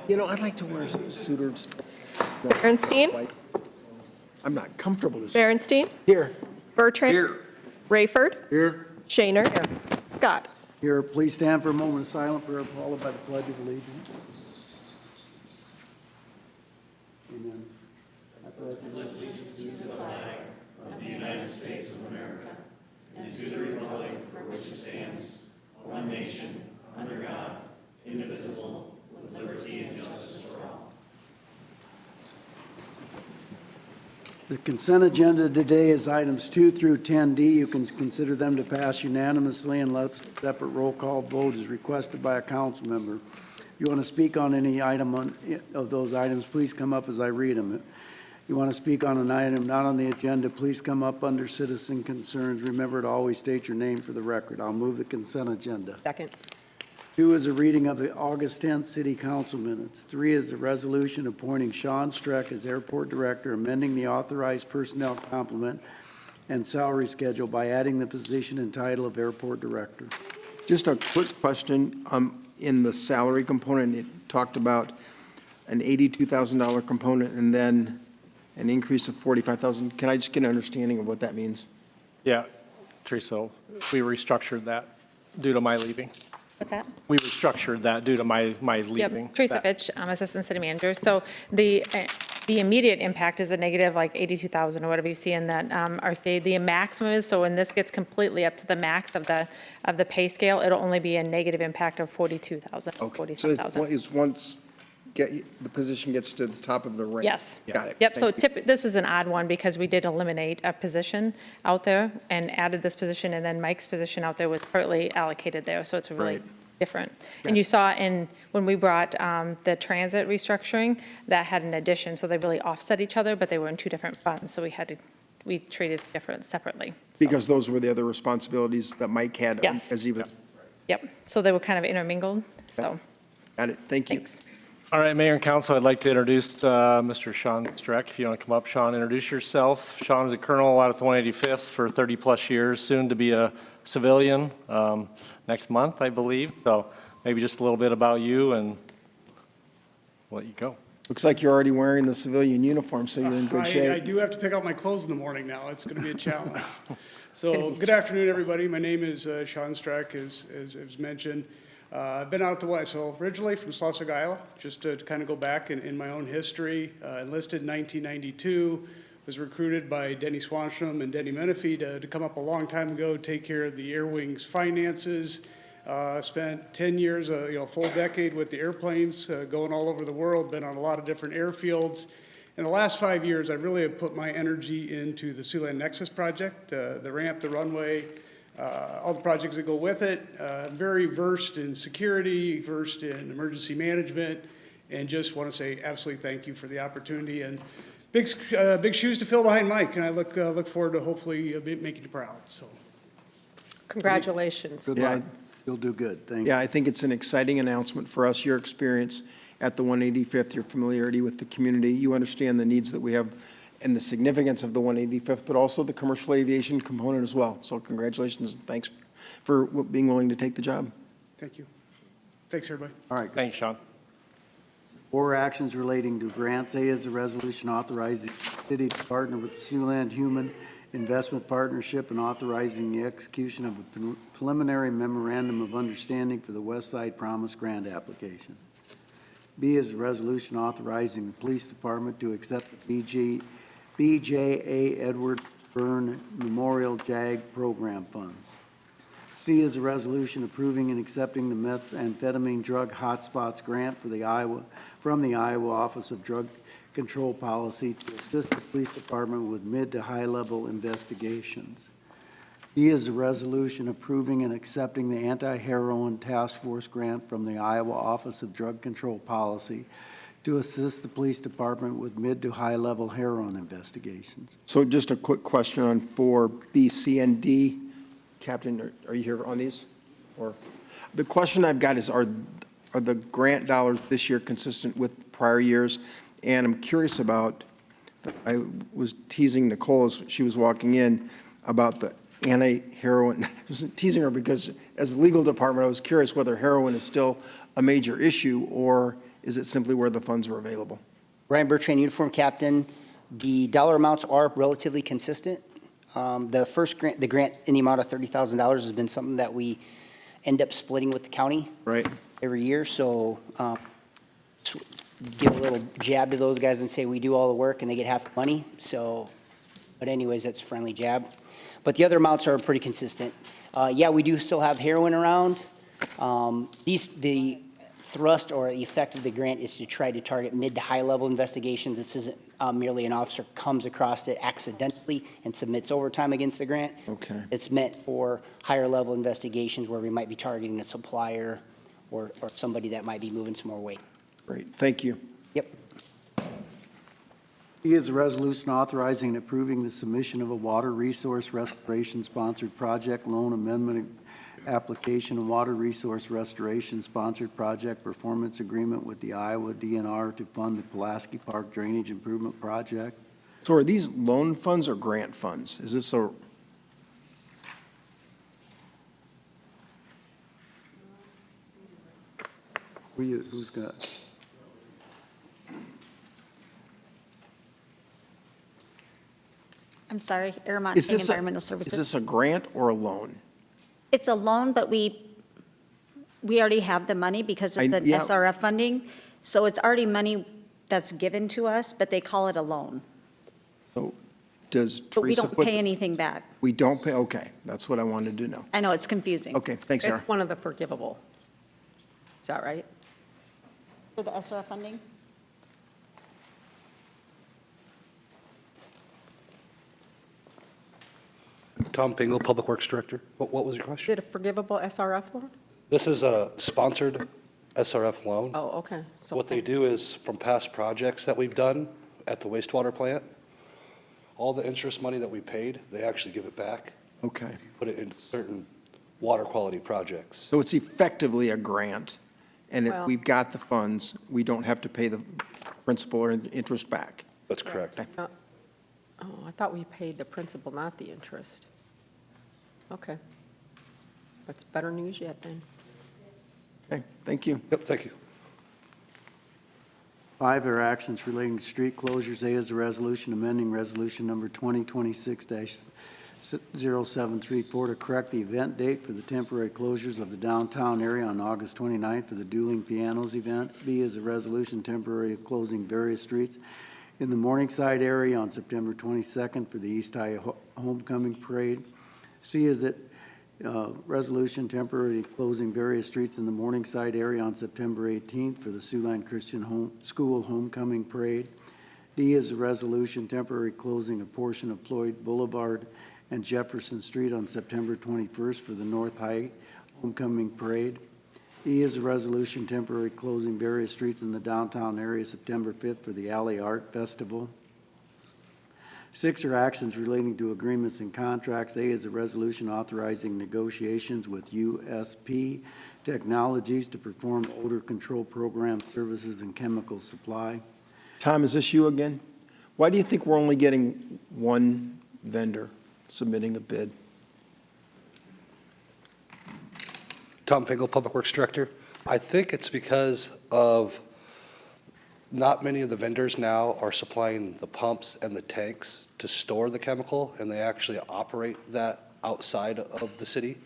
You know, I'd like to wear suitors. Bernstein? I'm not comfortable this. Berenstein? Here. Bertrand? Here. Rayford? Here. Shaner? Scott? Here, please stand for a moment of silence, prayer followed by the Pledge of Allegiance. Amen. I pledge allegiance to the flag of the United States of America and to the republic for which it stands, one nation, under God, indivisible, with liberty and justice for all. The consent agenda today is items 2 through 10D. You can consider them to pass unanimously unless a separate roll call vote is requested by a council member. If you want to speak on any item of those items, please come up as I read them. If you want to speak on an item not on the agenda, please come up under citizen concerns. Remember to always state your name for the record. I'll move the consent agenda. Second. 2 is a reading of the August 10th City Council minutes. 3 is the resolution appointing Sean Streck as Airport Director, amending the authorized personnel complement and salary schedule by adding the position and title of Airport Director. Just a quick question. In the salary component, it talked about an $82,000 component and then an increase of $45,000. Can I just get an understanding of what that means? Yeah, Teresa, we restructured that due to my leaving. What's that? We restructured that due to my leaving. Yep, Teresa Fitch, Assistant City Manager. So the immediate impact is a negative like 82,000 or whatever you see in that. The maximum is, so when this gets completely up to the max of the pay scale, it'll only be a negative impact of 42,000, Okay. 47,000. So it's once the position gets to the top of the rank. Yes. Got it. Yep, so Thank you. this is an odd one because we did eliminate a position out there and added this position, and then Mike's position out there was partly allocated there, so it's really Right. different. And you saw when we brought the transit restructuring, that had an addition, so they really offset each other, but they were in two different funds, so we treated different separately. So, Because those were the other responsibilities that Mike had Yes. as he was. yep, so they were kind of intermingled, so, Got it. Thank you. thanks. All right, Mayor and Council, I'd like to introduce Mr. Sean Streck. If you want to come up, Sean, introduce yourself. Sean is a colonel out at the 185th for 30-plus years, soon to be a civilian next month, I believe. So maybe just a little bit about you and we'll let you go. Looks like you're already wearing the civilian uniform, so you're in good shape. I do have to pick out my clothes in the morning now. It's going to be a challenge. So good afternoon, everybody. My name is Sean Streck, as mentioned. I've been out the West, so originally from Schleswig, Iowa, just to kind of go back in my own history. Enlisted in 1992, was recruited by Denny Swanstrom and Denny Menifee to come up a long time ago, take care of the Air Wing's finances. Spent 10 years, full decade with the airplanes, going all over the world, been on a lot of different airfields. In the last 5 years, I really have put my energy into the Siouxland Nexus project, the ramp, the runway, all the projects that go with it. Very versed in security, versed in emergency management, and just want to say absolutely thank you for the opportunity. And big shoes to fill behind Mike, and I look forward to hopefully making you proud. So, Congratulations. Good luck. You'll do good. Thank you. Yeah, I think it's an exciting announcement for us. Your experience at the 185th, your familiarity with the community, you understand the needs that we have and the significance of the 185th, but also the commercial aviation component as well. So congratulations and thanks for being willing to take the job. thank you. Thanks, everybody. All right. Thanks, Sean. 4 actions relating to grants. A is a resolution authorizing the city to partner with the Siouxland Human Investment Partnership and authorizing the execution of a preliminary memorandum of understanding for the West Side Promise grant application. B is a resolution authorizing the police department to accept the BJA Edward Byrne Memorial JAG program funds. C is a resolution approving and accepting the methamphetamine drug hotspots grant from the Iowa Office of Drug Control Policy to assist the police department with mid to high level investigations. E is a resolution approving and accepting the anti-heroin task force grant from the Iowa Office of Drug Control Policy to assist the police department with mid to high level heroin investigations. So just a quick question on 4B, C, and D. Captain, are you here on these? Or the question I've got is, are the grant dollars this year consistent with prior years? And I'm curious about, I was teasing Nicole as she was walking in about the anti-heroin. I was teasing her because as legal department, I was curious whether heroin is still a major issue or Is it simply where the funds are available? Ryan Bertrand, uniform captain. The dollar amounts are relatively consistent. The first grant, the grant in the amount of $30,000 has been something that we end up splitting with the county Right? every year. So give a little jab to those guys and say we do all the work and they get half the money. So, but anyways, that's a friendly jab. But the other amounts are pretty consistent. Yeah, we do still have heroin around. The thrust or the effect of the grant is to try to target mid to high level investigations. This isn't merely an officer comes across it accidentally and submits overtime against the grant. Okay. It's meant for higher level investigations where we might be targeting a supplier or somebody that might be moving some more weight. Great, thank you. Yep. E is a resolution authorizing and approving the submission of a water resource restoration-sponsored project loan amendment application and water resource restoration-sponsored project performance agreement with the Iowa DNR to fund the Pulaski Park Drainage Improvement Project. So are these loan funds or grant funds? Is this a, Who's got? I'm sorry, Airmont is King this Environmental is Services. this a grant or a loan? It's a loan, but we already have the money because it's an yeah. SRF funding. So it's already money that's given to us, but they call it a loan. So does But we Teresa don't put? pay anything back. We don't pay, okay, that's what I wanted to know. I know, it's confusing. Okay, thanks, Sarah. It's one of the forgivable. Is that right? For the SRF funding? Tom Pingle, Public Works Director. What was your Is question? it a forgivable SRF loan? This is a sponsored SRF loan. Oh, okay. So What they do is, from past projects that we've done at the wastewater plant, all the interest money that we paid, they actually give it back, Okay, put it into certain water quality projects. so it's effectively a grant, and if Well- we've got the funds, we don't have to pay the principal or interest back. That's correct. Oh, I thought we paid the principal, not the interest. Okay. That's better news yet, then. Okay, thank you. Yep, thank you. 5 are actions relating to street closures. A is a resolution amending resolution number 2026-0734 to correct the event date for the temporary closures of the downtown area on August 29th for the Dueling Pianos event. B is a resolution temporarily closing various streets in the Morningside area on September 22nd for the East High Homecoming Parade. C is it resolution temporarily closing various streets in the Morningside area on September 18th for the Siouxland Christian School Homecoming Parade. D is a resolution temporarily closing a portion of Floyd Boulevard and Jefferson Street on September 21st for the North High Homecoming Parade. E is a resolution temporarily closing various streets in the downtown area September 5th for the Alley Art Festival. 6 are actions relating to agreements and contracts. A is a resolution authorizing negotiations with USP Technologies to perform odor control program services and chemical supply. Tom, is this you again? Why do you think we're only getting one vendor submitting a bid? Tom Pingle, Public Works Director. I think it's because of not many of the vendors now are supplying the pumps and the tanks to store the chemical, and they actually operate that outside of the city.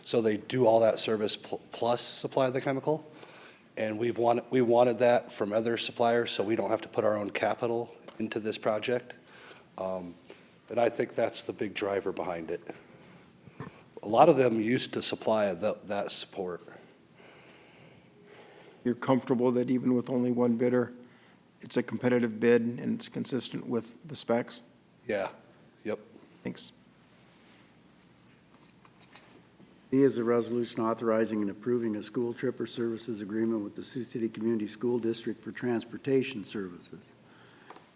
So they do all that service plus supply the chemical. And we wanted that from other suppliers, so we don't have to put our own capital into this project. And I think that's the big driver behind it. A lot of them used to supply that support. You're comfortable that even with only one bidder, it's a competitive bid and it's consistent with the specs? Yeah, yep. Thanks. D is a resolution authorizing and approving a school tripper services agreement with the Sioux City Community School District for transportation services.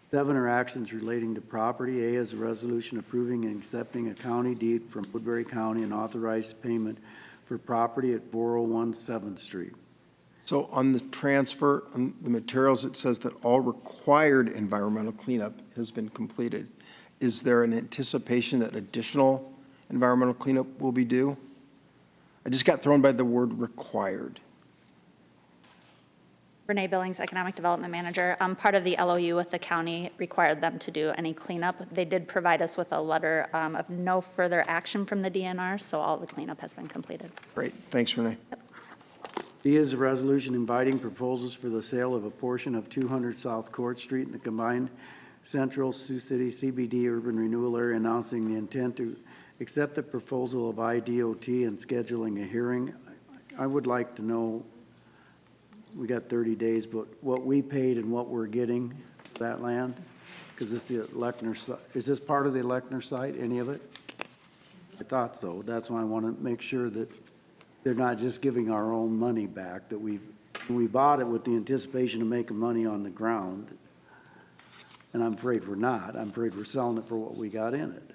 7 are actions relating to property. A is a resolution approving and accepting a county deed from Woodbury County and authorized payment for property at 401 7th Street. So on the transfer, on the materials, it says that all required environmental cleanup has been completed. Is there an anticipation that additional environmental cleanup will be due? I just got thrown by the word required. Renee Billings, Economic Development Manager. Part of the LOU with the county required them to do any cleanup. They did provide us with a letter of no further action from the DNR, so all the cleanup has been completed. Great, thanks, Renee. D is a resolution inviting proposals for the sale of a portion of 200 South Court Street in the combined Central Sioux City CBD urban renewal area, announcing the intent to accept the proposal of IDOT and scheduling a hearing. I would like to know, we got 30 days, but what we paid and what we're getting for that land? Because it's the Lechner site. Is this part of the Lechner site, any of it? I thought so. That's why I want to make sure that they're not just giving our own money back, that we bought it with the anticipation of making money on the ground. And I'm afraid we're not. I'm afraid we're selling it for what we got in it.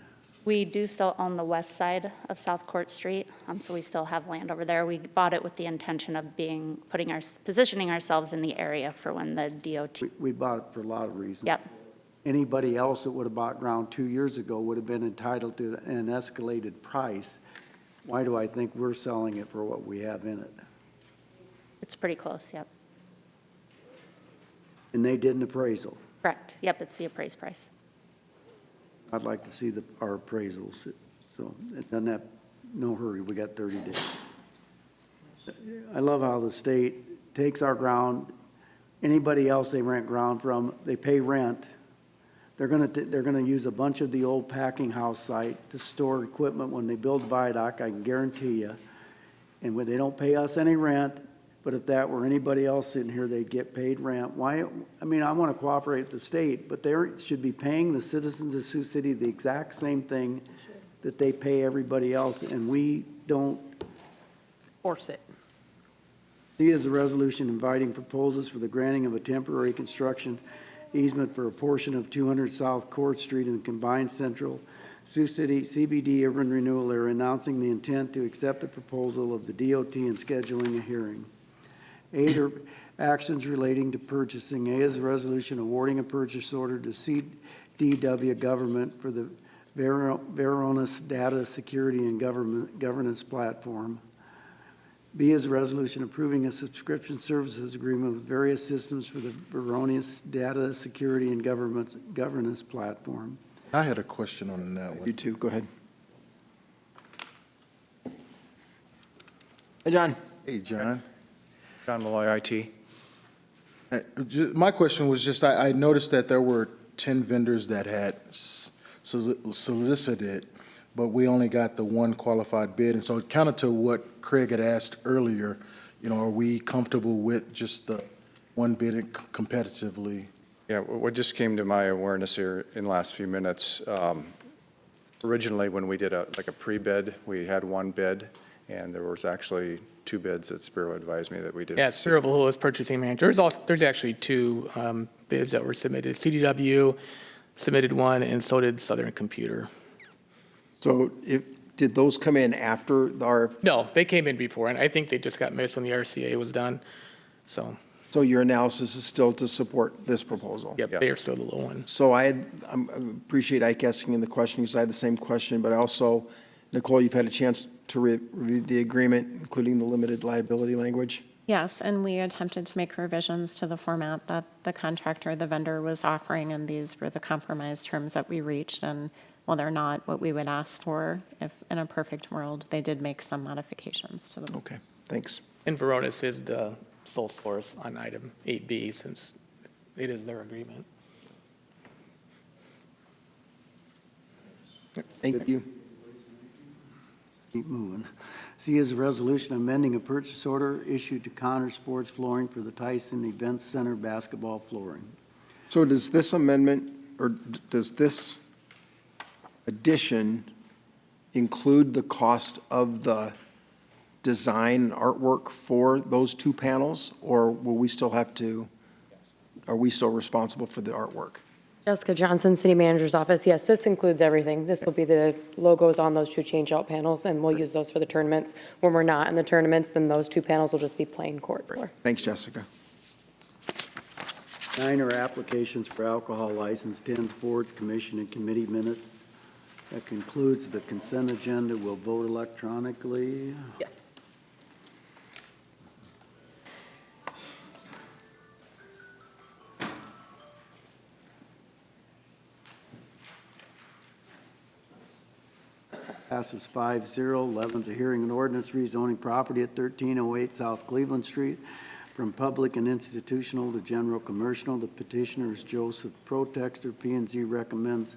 We do still own the west side of South Court Street, so we still have land over there. We bought it with the intention of positioning ourselves in the area for when the DOT. We bought it for a lot of reasons. Yep. Anybody else that would have bought ground 2 years ago would have been entitled to an escalated price. Why do I think we're selling it for what we have in it? It's pretty close, yep. And they did an appraisal. Correct. Yep, it's the appraised price. I'd like to see our appraisals, so it doesn't have, no hurry, we got 30 days. I love how the state takes our ground, anybody else they rent ground from, they pay rent. They're gonna use a bunch of the old packing house site to store equipment when they build viaduct, I can guarantee you. And when they don't pay us any rent, but if that were anybody else sitting here, they'd get paid rent. Why? I mean, I want to cooperate with the state, but they should be paying the citizens of Sioux City the exact same thing that they pay everybody else, and we don't. Force it. C is a resolution inviting proposals for the granting of a temporary construction easement for a portion of 200 South Court Street in the combined Central Sioux City CBD urban renewal area, announcing the intent to accept the proposal of the DOT and scheduling a hearing. 8 are actions relating to purchasing. A is a resolution awarding a purchase order to CDW Government for the Varonis Data Security and Governance Platform. B is a resolution approving a subscription services agreement with various systems for the Varonis Data Security and Governance Platform. I had a question on that one. You too, go ahead. Hey, John. Hey, John. John Malloy, IT. My question was just, I noticed that there were 10 vendors that had solicited, but we only got the one qualified bid. And so kind of to what Craig had asked earlier, you know, are we comfortable with just the one bidding competitively? Yeah, what just came to my awareness here in the last few minutes, originally when we did a pre-bid, we had one bid, and there was actually 2 bids that Spiro advised me that we did. Yeah, Spiro Bahula is purchasing manager. There's actually 2 bids that were submitted. CDW submitted one, and so did Southern Computer. So did those come in after the RFP? No, they came in before, and I think they just got missed when the RCA was done, so. So your analysis is still to support this proposal? Yep, they are still the low one. So I appreciate Ike asking the question, because I had the same question, but also, Nicole, you've had a chance to review the agreement, including the limited liability language? Yes, and we attempted to make revisions to the format that the contractor, the vendor was offering, and these were the compromise terms that we reached. And while they're not what we would ask for, if in a perfect world, they did make some modifications to them. Okay, thanks. And Varonis is the sole source on item 8B, since it is their agreement. Thank you. Keep moving. C is a resolution amending a purchase order issued to Connor Sports Flooring for the Tyson Event Center basketball flooring. So does this amendment, or does this addition include the cost of the design and artwork for those 2 panels, or will we still have to, are we still responsible for the artwork? Jessica Johnson, City Manager's Office. Yes, this includes everything. This will be the logos on those 2 change-out panels, and we'll use those for the tournaments. When we're not in the tournaments, then those 2 panels will just be plain court floor. Thanks, Jessica. 9 are applications for alcohol license, 10 boards, commission, and committee minutes. That concludes the consent agenda. We'll vote electronically. Yes. Passes 5-0. 11 is a hearing and ordinance rezoning property at 1308 South Cleveland Street from public and institutional to general commercial. The petitioner is Joseph Protexter. P and Z recommends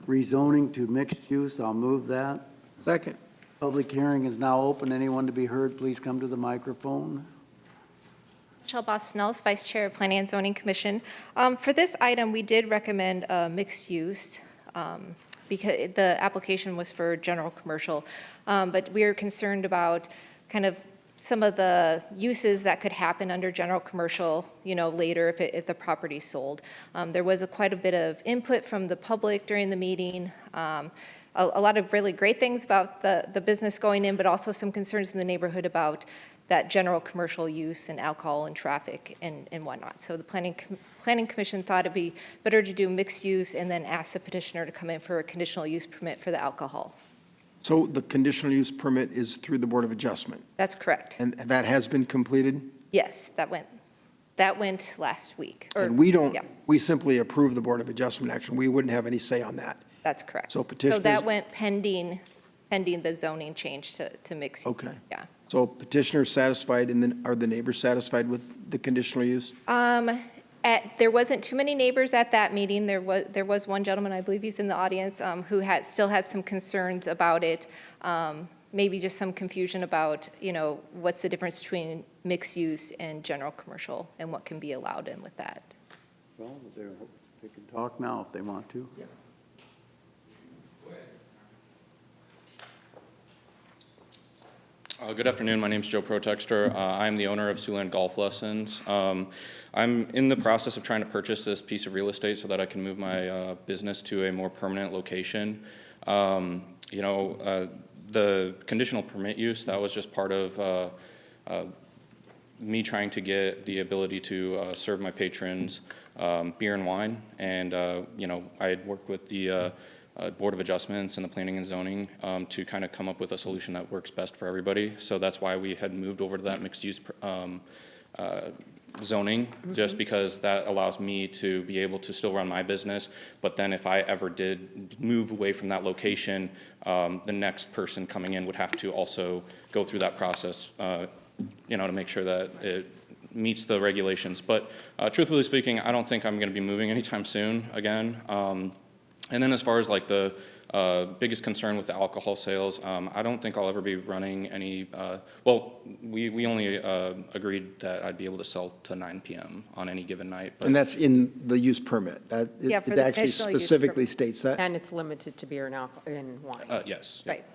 rezoning to mixed use. I'll move that. Second. Public hearing is now open. Anyone to be heard, please come to the microphone. Michelle Boss-Snells, Vice Chair of Planning and Zoning Commission. For this item, we did recommend mixed use because the application was for general commercial, but we are concerned about kind of some of the uses that could happen under general commercial, later if the property's sold. There was quite a bit of input from the public during the meeting. A lot of really great things about the business going in, but also some concerns in the neighborhood about that general commercial use and alcohol and traffic and whatnot. So the Planning Commission thought it'd be better to do mixed use and then ask the petitioner to come in for a conditional use permit for the alcohol. So the conditional use permit is through the Board of Adjustment? That's correct. And that has been completed? Yes, that went last week. And we don't, yeah, we simply approve the Board of Adjustment action. We wouldn't have any say on that. that's correct. So petitioners. So that went pending the zoning change to mixed. Okay. Yeah. So petitioners satisfied, and then are the neighbors satisfied with the conditional use? There wasn't too many neighbors at that meeting. There was one gentleman, I believe he's in the audience, who still had some concerns about it. Maybe just some confusion about, what's the difference between mixed use and general commercial and what can be allowed in with that. Well, they can talk now if they want to. Yeah. Good afternoon. My name is Joe Protexter. I'm the owner of Sioux Golf Lessons. I'm in the process of trying to purchase this piece of real estate so that I can move my business to a more permanent location. The conditional permit use, that was just part of me trying to get the ability to serve my patrons beer and wine. And, I had worked with the Board of Adjustments and the Planning and Zoning to kind of come up with a solution that works best for everybody. So that's why we had moved over to that mixed use zoning, just because that allows me to be able to still run my business. But then if I ever did move away from that location, the next person coming in would have to also go through that process, to make sure that it meets the regulations. But truthfully speaking, I don't think I'm going to be moving anytime soon again. And then as far as like the biggest concern with the alcohol sales, I don't think I'll ever be running any, we only agreed that I'd be able to sell to 9 p.m. on any given night. But And that's in the use permit? Yeah, for It the actually conditional use specifically permit. states that? And it's limited to beer and wine. Yes. Right.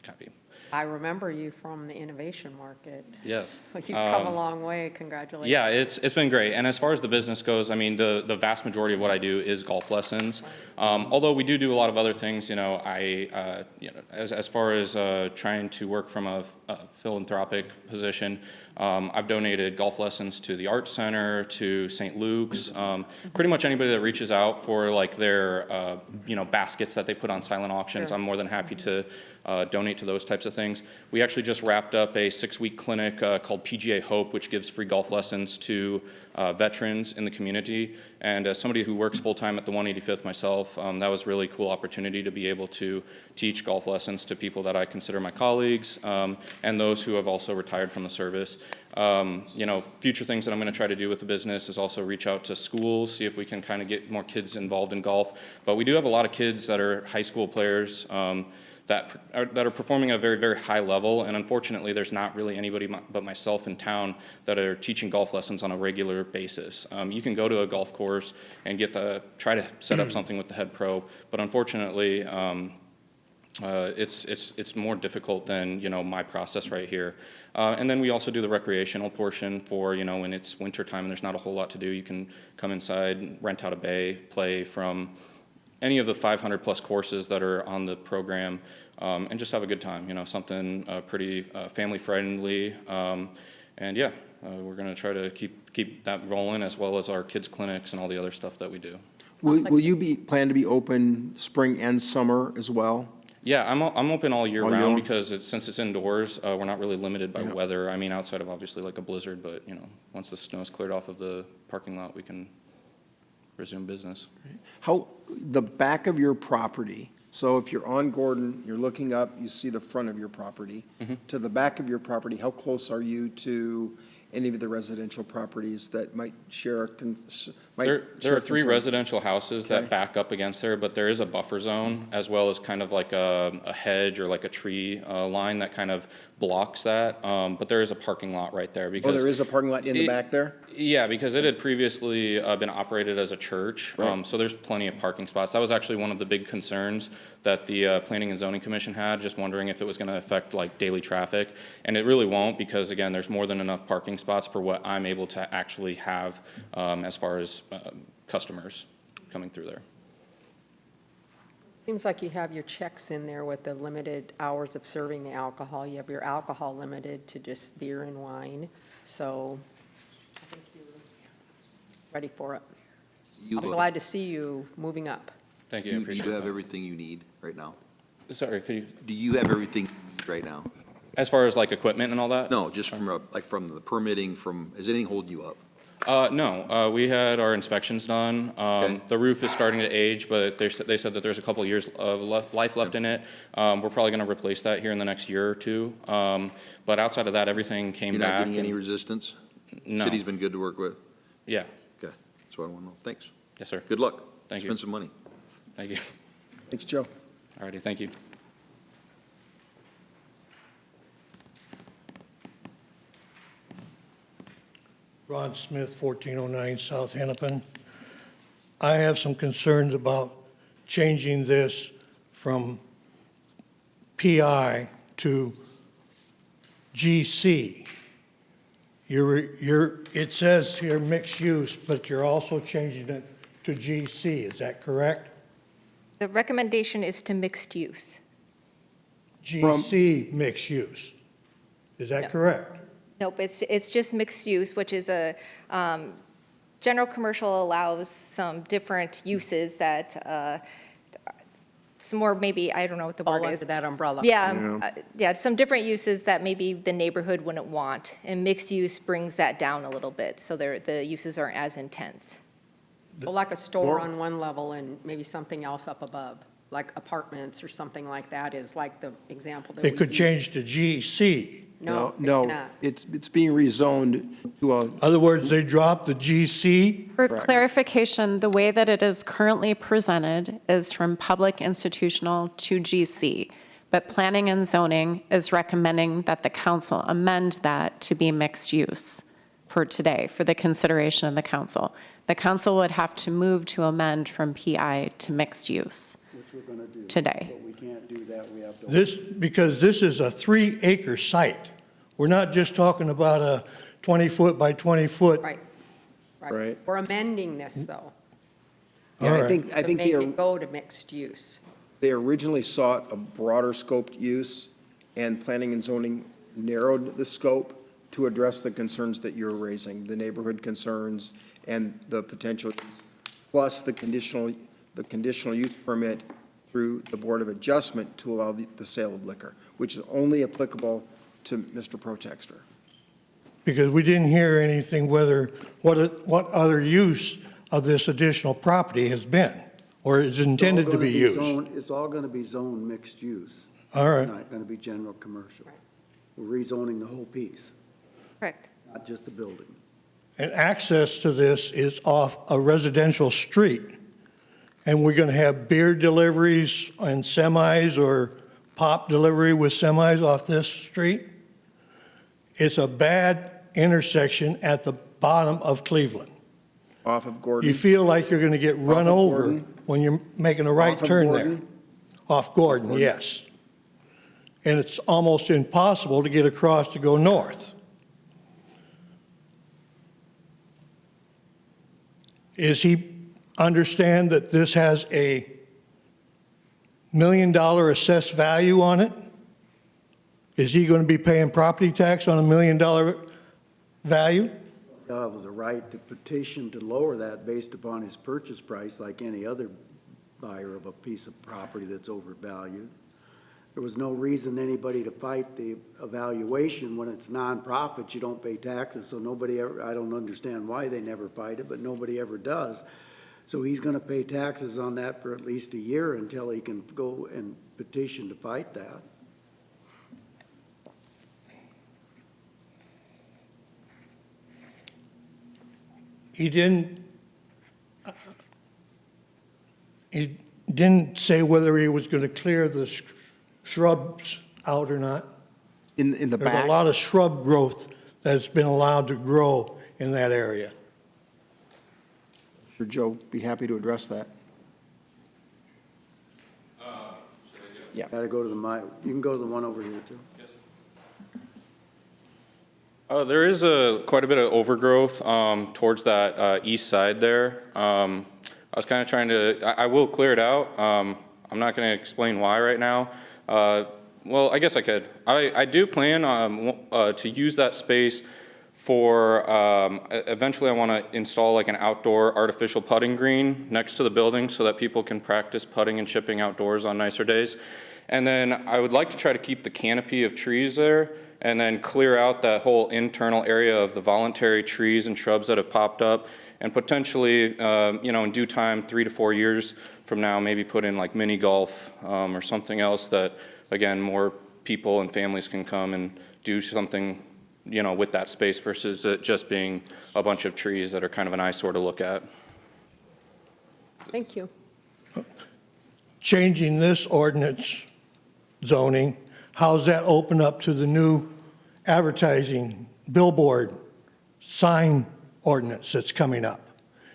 Copy. I remember you from the innovation market. Yes. So you've come a long way. Congratulations. Yeah, it's been great. And as far as the business goes, I mean, the vast majority of what I do is golf lessons. Although we do a lot of other things, as far as trying to work from a philanthropic position, I've donated golf lessons to the Arts Center, to St. Luke's, pretty much anybody that reaches out for like their, baskets that they put on silent auctions. Sure. I'm more than happy to donate to those types of things. We actually just wrapped up a 6-week clinic called PGA Hope, which gives free golf lessons to veterans in the community. And as somebody who works full-time at the 185th myself, that was a really cool opportunity to be able to teach golf lessons to people that I consider my colleagues and those who have also retired from the service. Future things that I'm going to try to do with the business is also reach out to schools, see if we can kind of get more kids involved in golf. But we do have a lot of kids that are high school players that are performing at a very, very high level, and unfortunately there's not really anybody but myself in town that are teaching golf lessons on a regular basis. You can go to a golf course and try to set up something with the head pro, but unfortunately it's more difficult than my process right here. And then we also do the recreational portion for when it's winter time and there's not a whole lot to do. You can come inside, rent out a bay, play from any of the 500 plus courses that are on the program, and just have a good time, something pretty family friendly. And yeah, we're going to try to keep that rolling, as well as our kids clinics and all the other stuff that we do. Will you plan to be open spring and summer as well? Yeah, I'm open all year All year round long? because since it's indoors, we're not really limited by weather. I mean, outside of obviously like a blizzard, but once the snow's cleared off of the parking lot, we can resume business. How, the back of your property, so if you're on Gordon, you're looking up, you see the front of your property. To the back of your property, how close are you to any of the residential properties that might share, There are 3 residential houses that back up against there, but there is a buffer zone as well as kind of like a hedge or like a tree line that kind of blocks that. But there is a parking lot right there because. Oh, there is a parking lot in the back there? Yeah, because it had previously been operated as a church, so there's plenty of parking spots. That was actually one of the big concerns that the Planning and Zoning Commission had, just wondering if it was going to affect like daily traffic. And it really won't because, again, there's more than enough parking spots for what I'm able to actually have as far as customers coming through there. Seems like you have your checks in there with the limited hours of serving the alcohol. You have your alcohol limited to just beer and wine. So I think you're ready for it. I'm glad to see you moving up. Thank you. I appreciate Do you have that. everything you need right now? Sorry, could you? Do you have everything you need right now? As far as like equipment and all that? No, just from from the permitting, is anything holding you up? No, we had our inspections done. The roof is starting to age, but they said that there's a couple of years of life left in it. We're probably going to replace that here in the next year or two. But outside of that, everything came back. You're not getting any resistance? No. City's been good to work with? Yeah. Okay, that's what I want to know. Thanks. Yes, sir. Good luck. Thank you. Spend some money. Thank you. Thanks, Joe. All righty, thank you. Ron Smith, 1409 South Hennepin. I have some concerns about changing this from PI to GC. It says here mixed use, but you're also changing it to GC, is that correct? The recommendation is to mixed use. GC mixed use, is that correct? Nope, it's just mixed use, which is a, general commercial allows some different uses that, some more maybe, I don't know what the word Fall is. under that umbrella. Yeah, some different uses that maybe the neighborhood wouldn't want. And mixed use brings that down a little bit, so the uses aren't as intense. Well, like a store on one level and maybe something else up above, like apartments or something like that is like the example that we It could used. change to GC. No, No, it cannot. it's being rezoned to a. Other words, they dropped the GC. For clarification, the way that it is currently presented is from public institutional to GC, but planning and zoning is recommending that the council amend that to be mixed use for today, for the consideration of the council. The council would have to move to amend from PI to mixed use Which we're going to do. today. But we can't do that. We have to. Because this is a 3-acre site. We're not just talking about a 20-foot by 20-foot. Right. Right. We're amending this, though, Yeah, All I right. think to make they it go to mixed use. They originally sought a broader scoped use, and planning and zoning narrowed the scope to address the concerns that you're raising, the neighborhood concerns and the potential, plus the conditional use permit through the Board of Adjustment to allow the sale of liquor, which is only applicable to Mr. Protexter. Because we didn't hear anything what other use of this additional property has been, or is intended to be used. It's all going to be zoned mixed use. All right. It's not going to be general commercial. We're rezoning the whole piece, Correct. not just the building. And access to this is off a residential street. And we're going to have beer deliveries and semis or pop delivery with semis off this street. It's a bad intersection at the bottom of Cleveland. Off of Gordon. You feel like you're going to get run of over Gordon? when you're making a right Off of turn there. Gordon? Off Gordon, Gordon. yes. And it's almost impossible to get across to go north. Is he understand that this has a $1 million assessed value on it? Is he going to be paying property tax on $1 million value? He'll have the right to petition to lower that based upon his purchase price, like any other buyer of a piece of property that's overvalued. There was no reason anybody to fight the evaluation. When it's nonprofit, you don't pay taxes, so nobody ever, I don't understand why they never fight it, but nobody ever does. So he's going to pay taxes on that for at least a year until he can go and petition to fight that. He didn't say whether he was going to clear the shrubs out or not. In the There's back? a lot of shrub growth that's been allowed to grow in that area. Sure, Joe, be happy to address that. Yeah. Got to go to the you can go to the one over here too. There is quite a bit of overgrowth towards that east side there. I was kind of trying to, I will clear it out. I'm not going to explain why right now. Well, I guess I could. I do plan to use that space for, eventually I want to install like an outdoor artificial putting green next to the building so that people can practice putting and chipping outdoors on nicer days. And then I would like to try to keep the canopy of trees there and then clear out that whole internal area of the voluntary trees and shrubs that have popped up, and potentially, in due time, 3 to 4 years from now, maybe put in like mini golf or something else that, again, more people and families can come and do something, with that space versus it just being a bunch of trees that are kind of an eyesore to look at. Thank you. Changing this ordinance zoning, how's that open up to the new advertising billboard sign ordinance that's coming up?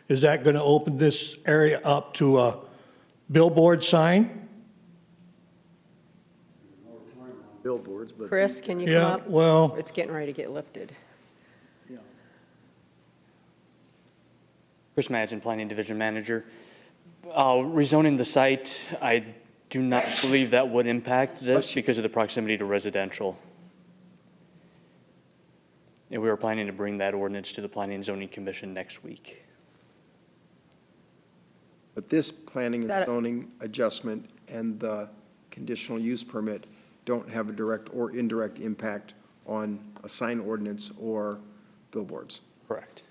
Is that going to open this area up to a billboard sign? Billboards, but. Chris, can you come Yeah, up? well, It's getting ready to get lifted. Chris Madgen, Planning Division Manager. Rezoning the site, I do not believe that would impact this because of the proximity to residential. And we are planning to bring that ordinance to the Planning and Zoning Commission next week. But this planning and That- zoning adjustment and the conditional use permit don't have a direct or indirect impact on a sign ordinance or billboards. Correct.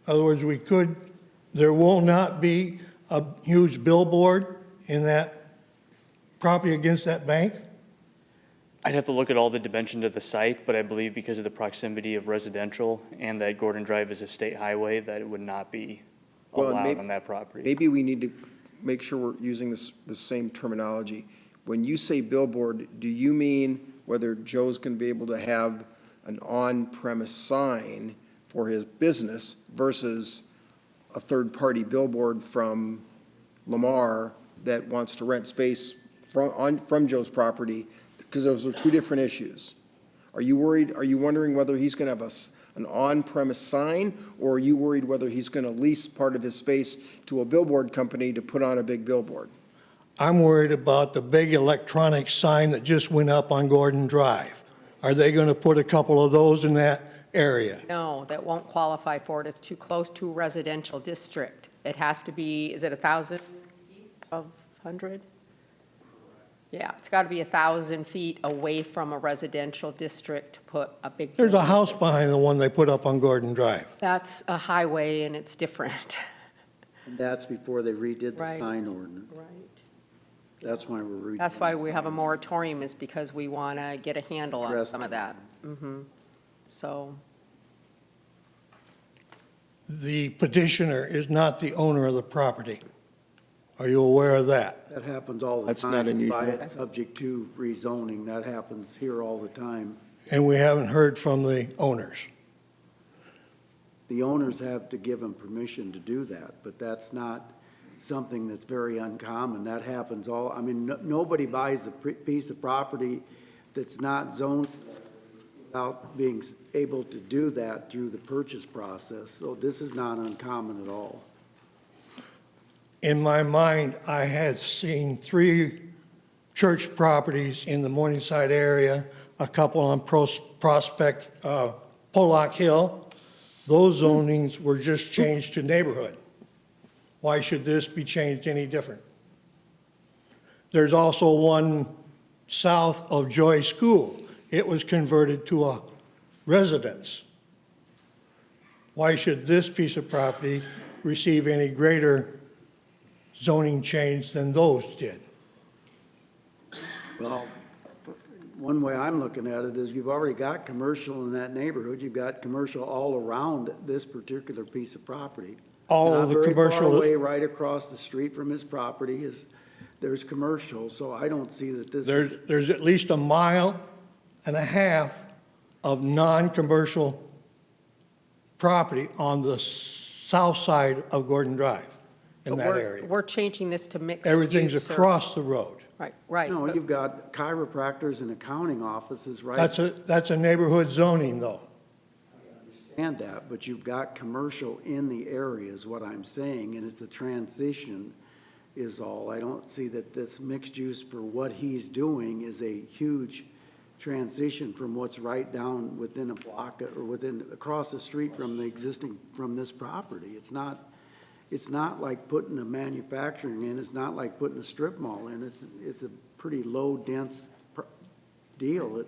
In other words, there will not be a huge billboard in that property against that bank? I'd have to look at all the dimensions of the site, but I believe because of the proximity of residential and that Gordon Drive is a state highway, that it would not be Well, and allowed on that property. Maybe we need to make sure we're using the same terminology. When you say billboard, do you mean whether Joe's going to be able to have an on-premise sign for his business versus a third-party billboard from Lamar that wants to rent space from Joe's property? Because those are two different issues. Are you wondering whether he's going to have an on-premise sign, or are you worried whether he's going to lease part of his space to a billboard company to put on a big billboard? I'm worried about the big electronic sign that just went up on Gordon Drive. Are they going to put a couple of those in that area? No, that won't qualify for it. It's too close to a residential district. It has to be, is it 1,000 feet of 100? Yeah, it's got to be 1,000 feet away from a residential district to put a big. There's a building. house behind the one they put up on Gordon Drive. That's a highway and it's different. And that's before they redid the Right. sign ordinance. Right. That's why we're redoing. That's why we have a moratorium, is because we want to get a handle on Address some of that. So, The petitioner is not the owner of the property. Are you aware of that? That happens all the That's time. not unusual. By it, subject to rezoning, that happens here all the time. And we haven't heard from the owners. The owners have to give them permission to do that, but that's not something that's very uncommon. That happens nobody buys a piece of property that's not zoned without being able to do that through the purchase process. So this is not uncommon at all. In my mind, I had seen 3 church properties in the Morningside area, a couple on Prospect, Pollock Hill. Those zonings were just changed to neighborhood. Why should this be changed any different? There's also one south of Joy School. It was converted to a residence. Why should this piece of property receive any greater zoning change than those did. Well, one way I'm looking at it is you've already got commercial in that neighborhood. You've got commercial all around this particular piece of property. All of the Not commercial- very far away, right across the street from his property there's commercial, so I don't see that this is. There's at least a mile and a half of non-commercial property on the south side of Gordon Drive in But that we're- area. We're changing this to mixed use. Everything's sir. across the road. Right. No, but- you've got chiropractors and accounting offices right. That's a neighborhood zoning, though. Understand that, but you've got commercial in the area is what I'm saying, and it's a transition is all. I don't see that this mixed use for what he's doing is a huge transition from what's right down within a block or across the street from from this property. It's not like putting a manufacturing in, it's not like putting a strip mall in. It's a pretty low dense deal.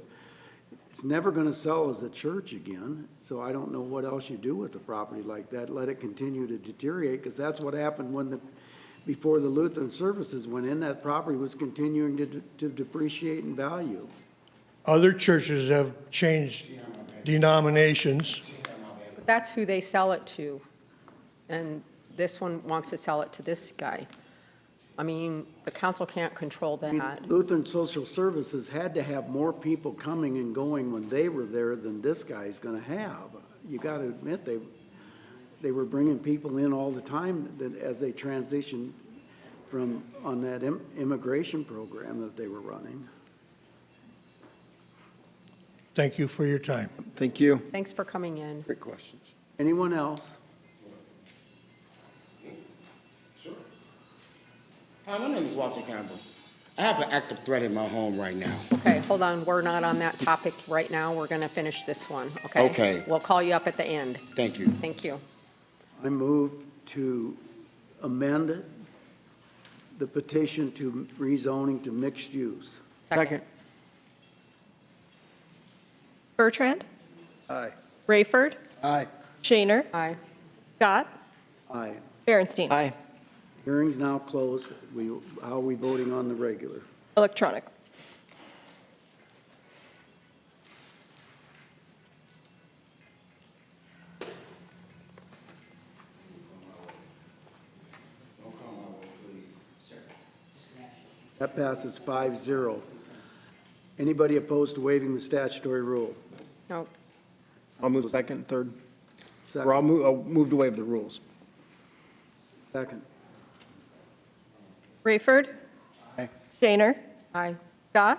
It's never going to sell as a church again, so I don't know what else you do with a property like that. Let it continue to deteriorate, because that's what happened before the Lutheran services went in. That property was continuing to depreciate in value. Other churches have changed denominations. That's who they sell it to. And this one wants to sell it to this guy. I mean, the council can't control I mean, that. Lutheran Social Services had to have more people coming and going when they were there than this guy's going to have. You got to admit, they were bringing people in all the time as they transitioned on that immigration program that they were running. Thank you for your time. Thank you. Thanks for coming in. Great questions. Anyone else? Hi, my name is Walter Campbell. I have an active threat in my home right now. Okay, hold on. We're not on that topic right now. We're going to finish this one, okay? Okay. We'll call you up at the end. Thank you. Thank you. I move to amend the petition to rezoning to mixed use. Second. Bertrand. Aye. Rayford. Aye. Shaner. Aye. Scott. Aye. Berenstein. Aye. Hearing's now closed. How are we voting on the regular? Electronic. That passes 5-0. Anybody opposed to waiving the statutory rule? No. I'll move second, third. Second. Or I'll move to waive the rules. Second. Rayford. Aye. Shaner. Aye. Scott.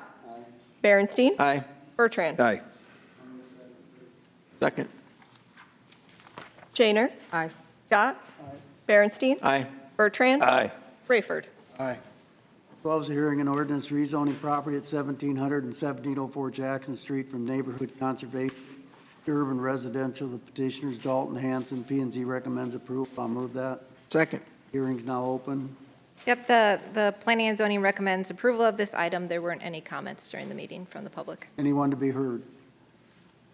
Berenstein. Aye. Bertrand. Aye. Second. Shaner. Aye. Scott. Berenstein. Aye. Bertrand. Aye. Rayford. Aye. 12 is a hearing and ordinance rezoning property at 1700 and 1704 Jackson Street from neighborhood conservation to urban residential. The petitioners Dalton, Hanson, p and Z recommends approval. I'll move that. Second. Hearing's now open. Yep, the planning and zoning recommends approval of this item. There weren't any comments during the meeting from the public. Anyone to be heard?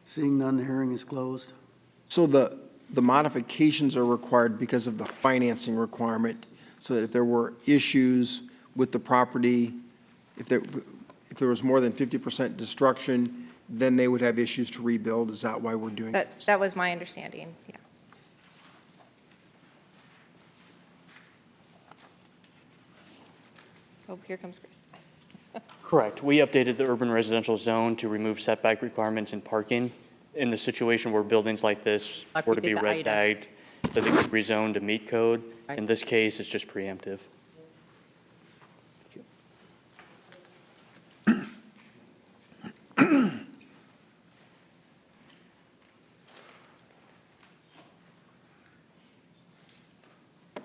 Seeing none, the hearing is closed. So the modifications are required because of the financing requirement, so that if there were issues with the property, if there was more than 50% destruction, then they would have issues to rebuild. Is that why we're doing this? That was my understanding, yeah. Oh, here comes Chris. Correct. We updated the urban residential zone to remove setback requirements in parking. In the situation where buildings like this Like were we to be did the red Ida. tagged, that they could rezone to meet code. Right. In this case, it's just preemptive.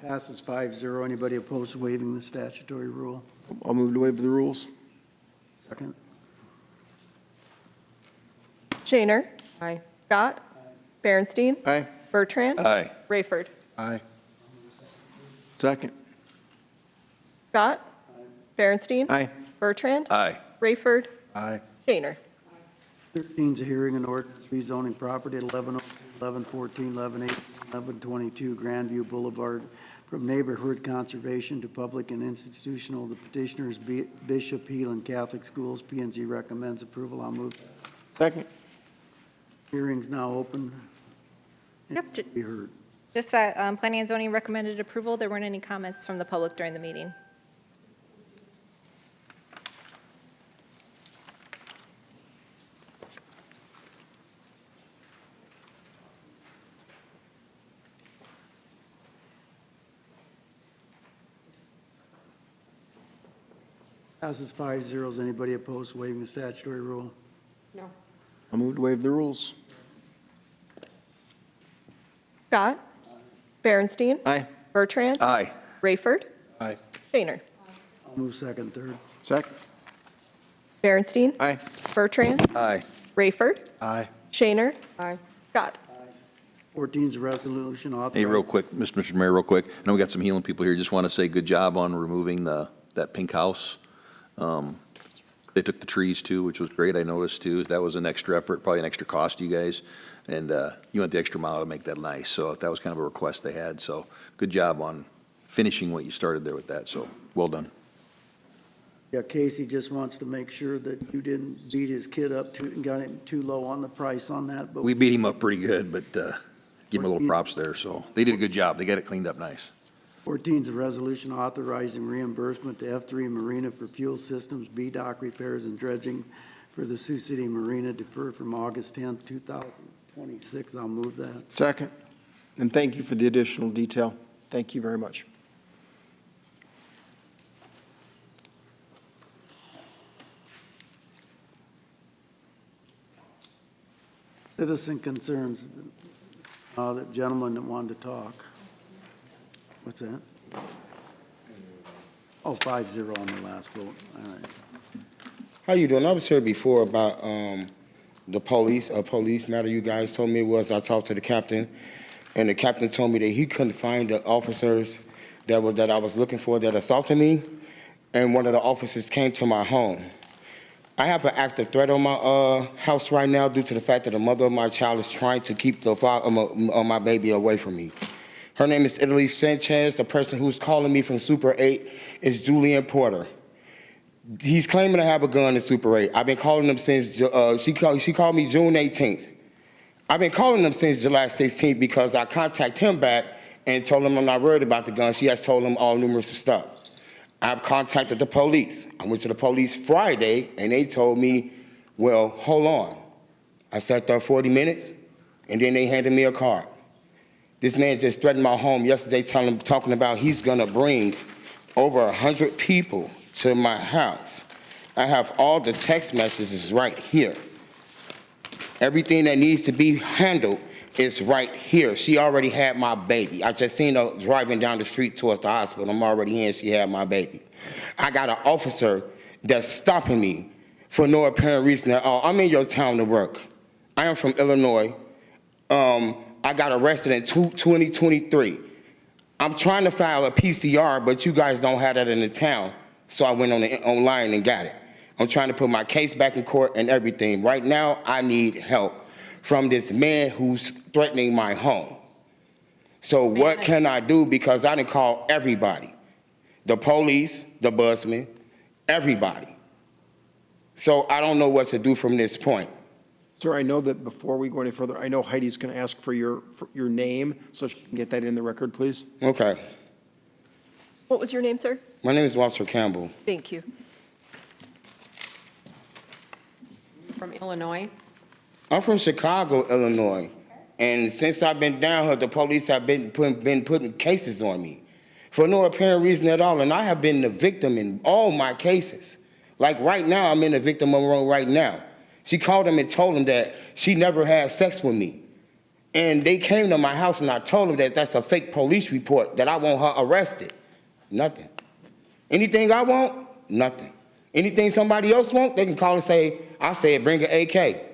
Passes 5-0. Anybody opposed to waiving the statutory rule? I'll move to waive the rules. Second. Shaner. Aye. Scott. Berenstein. Aye. Bertrand. Aye. Rayford. Aye. Second. Scott. Berenstein. Aye. Bertrand. Aye. Rayford. Aye. Shaner. 13 is a hearing and ordinance rezoning property at 1102 1114, 1118, 1122 Grandview Boulevard from neighborhood conservation to public and institutional. The petitioners Bishop, Heelan Catholic Schools. P&Z recommends approval. I'll move. Second. Hearing's now open. Yep. Be heard. Just that Planning and Zoning recommended approval. There weren't any comments from the public during the meeting. Passes 5-0. Anybody opposed to waiving the statutory rule? No. I move to waive the rules. Scott? Berenstein? Aye. Bertrand? Aye. Rayford? Aye. Shaner? I'll move second, third. Second. Berenstein? Aye. Bertrand? Aye. Rayford? Aye. Shaner? Aye. Scott? 14 is a resolution Hey, authorizing. real quick, Mr. Mayor, real quick. I know we got some healing people here. Just want to say good job on removing that pink house. They took the trees too, which was great. I noticed too. That was an extra effort, probably an extra cost to you guys. And you went the extra mile to make that nice. So that was kind of a request they had. So good job on finishing what you started there with that. So well done. Yeah, Casey just wants to make sure that you didn't beat his kid up too, and got him too low on the price on that, but We beat him up pretty good, but give him a little props there. So they did a good job. They got it cleaned up nice. 14 is a resolution authorizing reimbursement to F3 Marina for fuel systems, B-dock repairs, and dredging for the Sioux City Marina deferred from August 10th, 2026. I'll move that. Second. And thank you for the additional detail. Thank you very much. Citizen concerns, the gentleman that wanted to talk. What's that? Oh, 5-0 on the last vote. All right. How you doing? I was here before about the police, a police matter you guys told me it was. I talked to the captain, and the captain told me that he couldn't find the officers that I was looking for that assaulted me, and one of the officers came to my home. I have an active threat on my house right now due to the fact that the mother of my child is trying to keep the father of my baby away from me. Her name is Italy Sanchez. The person who's calling me from Super 8 is Julian Porter. He's claiming to have a gun in Super 8. I've been calling him since, she called me June 18th. I've been calling him since July 16th because I contacted him back and told him I'm not worried about the gun. She has told him all numerous stuff. I've contacted the police. I went to the police Friday, and they told me, well, hold on. I sat there 40 minutes, and then they handed me a card. This man just threatened my home yesterday, talking about he's gonna bring over 100 people to my house. I have all the text messages right here. Everything that needs to be handled is right here. She already had my baby. I just seen her driving down the street towards the hospital. I'm already in, she had my baby. I got an officer that's stopping me for no apparent reason at all. I'm in your town to work. I am from Illinois. I got arrested in 2023. I'm trying to file a PCR, but you guys don't have that in the town. So I went online and got it. I'm trying to put my case back in court and everything. Right now, I need help from this man who's threatening my home. So what can I do? Because I didn't call everybody. The police, the busman, everybody. So I don't know what to do from this point. Sir, I know that before we go any further, I know Heidi's going to ask for your name, so she can get that in the record, please. Okay. What was your name, sir? My name is Walter Campbell. Thank you. From Illinois? I'm from Chicago, Illinois. And since I've been down here, the police have been putting cases on me for no apparent reason at all. And I have been the victim in all my cases. Like right now, I'm in the victim role right now. She called them and told them that she never had sex with me. And they came to my house and I told them that that's a fake police report, that I want her arrested. Nothing. Anything I want? Nothing. Anything somebody else want, they can call and say, I said bring an AK.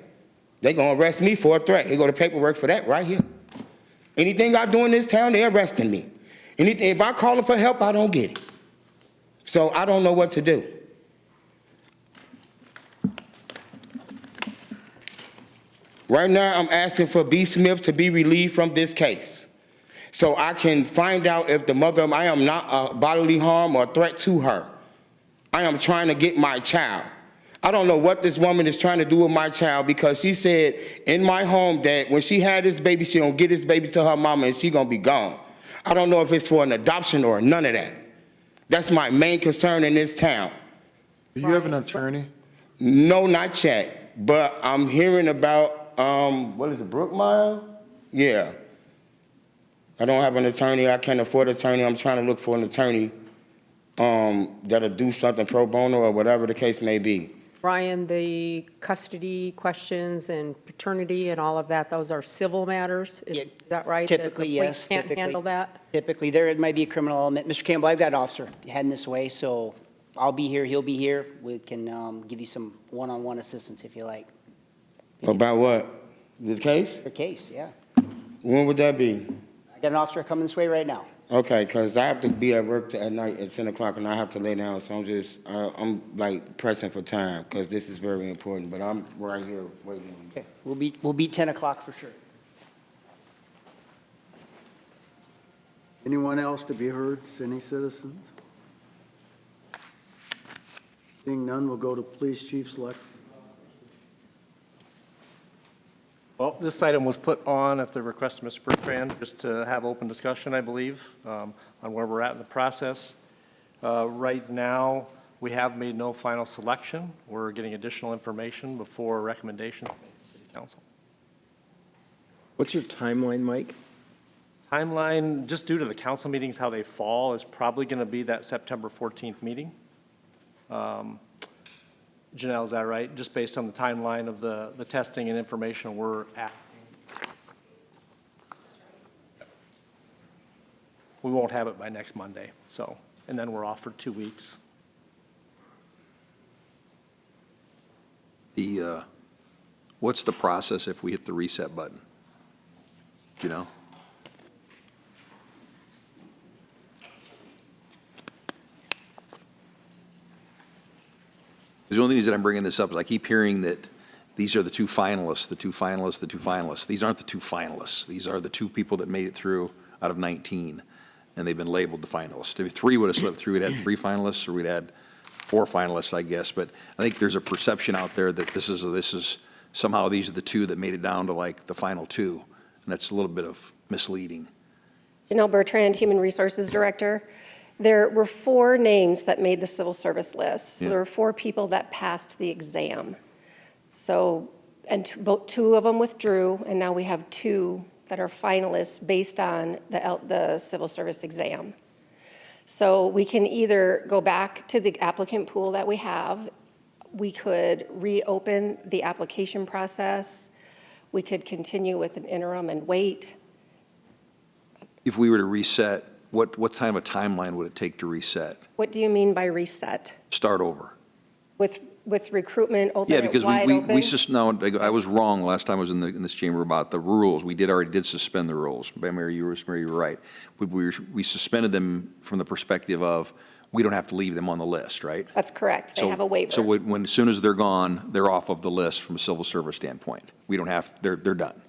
They gonna arrest me for a threat. Here go the paperwork for that right here. Anything I do in this town, they arresting me. Anything, if I call them for help, I don't get it. So I don't know what to do. Right now, I'm asking for B. Smith to be relieved from this case, so I can find out if the mother, I am not a bodily harm or threat to her. I am trying to get my child. I don't know what this woman is trying to do with my child, because she said in my home that when she had this baby, she gonna get this baby to her mama and she gonna be gone. I don't know if it's for an adoption or none of that. That's my main concern in this town. Do you have an attorney? No, not yet, but I'm hearing about, what is it, Brookmire? Yeah. I don't have an attorney. I can't afford an attorney. I'm trying to look for an attorney that'll do something pro bono or whatever the case may be. Brian, the custody questions and paternity and all of that, those are civil matters? Is that right? That the Typically, police yes. can't Typically- handle that? Typically, there might be a criminal element. Mr. Campbell, I've got an officer heading this way, so I'll be here, he'll be here. We can give you some one-on-one assistance if you like. About what? The case? The case, yeah. When would that be? I got an officer coming this way right now. Okay, because I have to be at work at night at 10 o'clock and I have to lay down, so I'm like pressing for time because this is very important, but I'm right here waiting. Okay, we'll be 10 o'clock for sure. Anyone else to be heard? Any citizens? Seeing none, we'll go to Police Chief Select. Well, this item was put on at the request of Mr. Bertrand, just to have open discussion, I believe, on where we're at in the process. Right now, we have made no final selection. We're getting additional information before recommendation from the City Council. What's your timeline, Mike? Timeline, just due to the council meetings, how they fall, is probably going to be that September 14th meeting. Janelle, is that right? Just based on the timeline of the testing and information we're at. We won't have it by next Monday, so, and then we're off for 2 weeks. What's the process if we hit the reset button? Do you know? The only reason I'm bringing this up is I keep hearing that these are the two finalists, the two finalists, the two finalists. These aren't the two finalists. These are the two people that made it through out of 19, and they've been labeled the finalists. If 3 would have slipped through, we'd had 3 finalists, or we'd had 4 finalists, I guess. But I think there's a perception out there that this is somehow these are the 2 that made it down to like the final 2, and that's a little bit of misleading. Janelle Bertrand, Human Resources Director. There were 4 names that made the civil service list. Yeah. There were 4 people that passed the exam. So, and 2 of them withdrew, and now we have 2 that are finalists based on the civil service exam. So we can either go back to the applicant pool that we have. We could reopen the application process. We could continue with an interim and wait. If we were to reset, what time of timeline would it take to reset? What do you mean by reset? Start over? With recruitment open, Yeah, it because wide open? no, I was wrong last time I was in this chamber about the rules. We already did suspend the rules. Mary, you were right. We suspended them from the perspective of we don't have to leave them on the list, right? That's correct. They So- have a waiver. So as soon as they're gone, they're off of the list from a civil service standpoint. We don't have, they're done.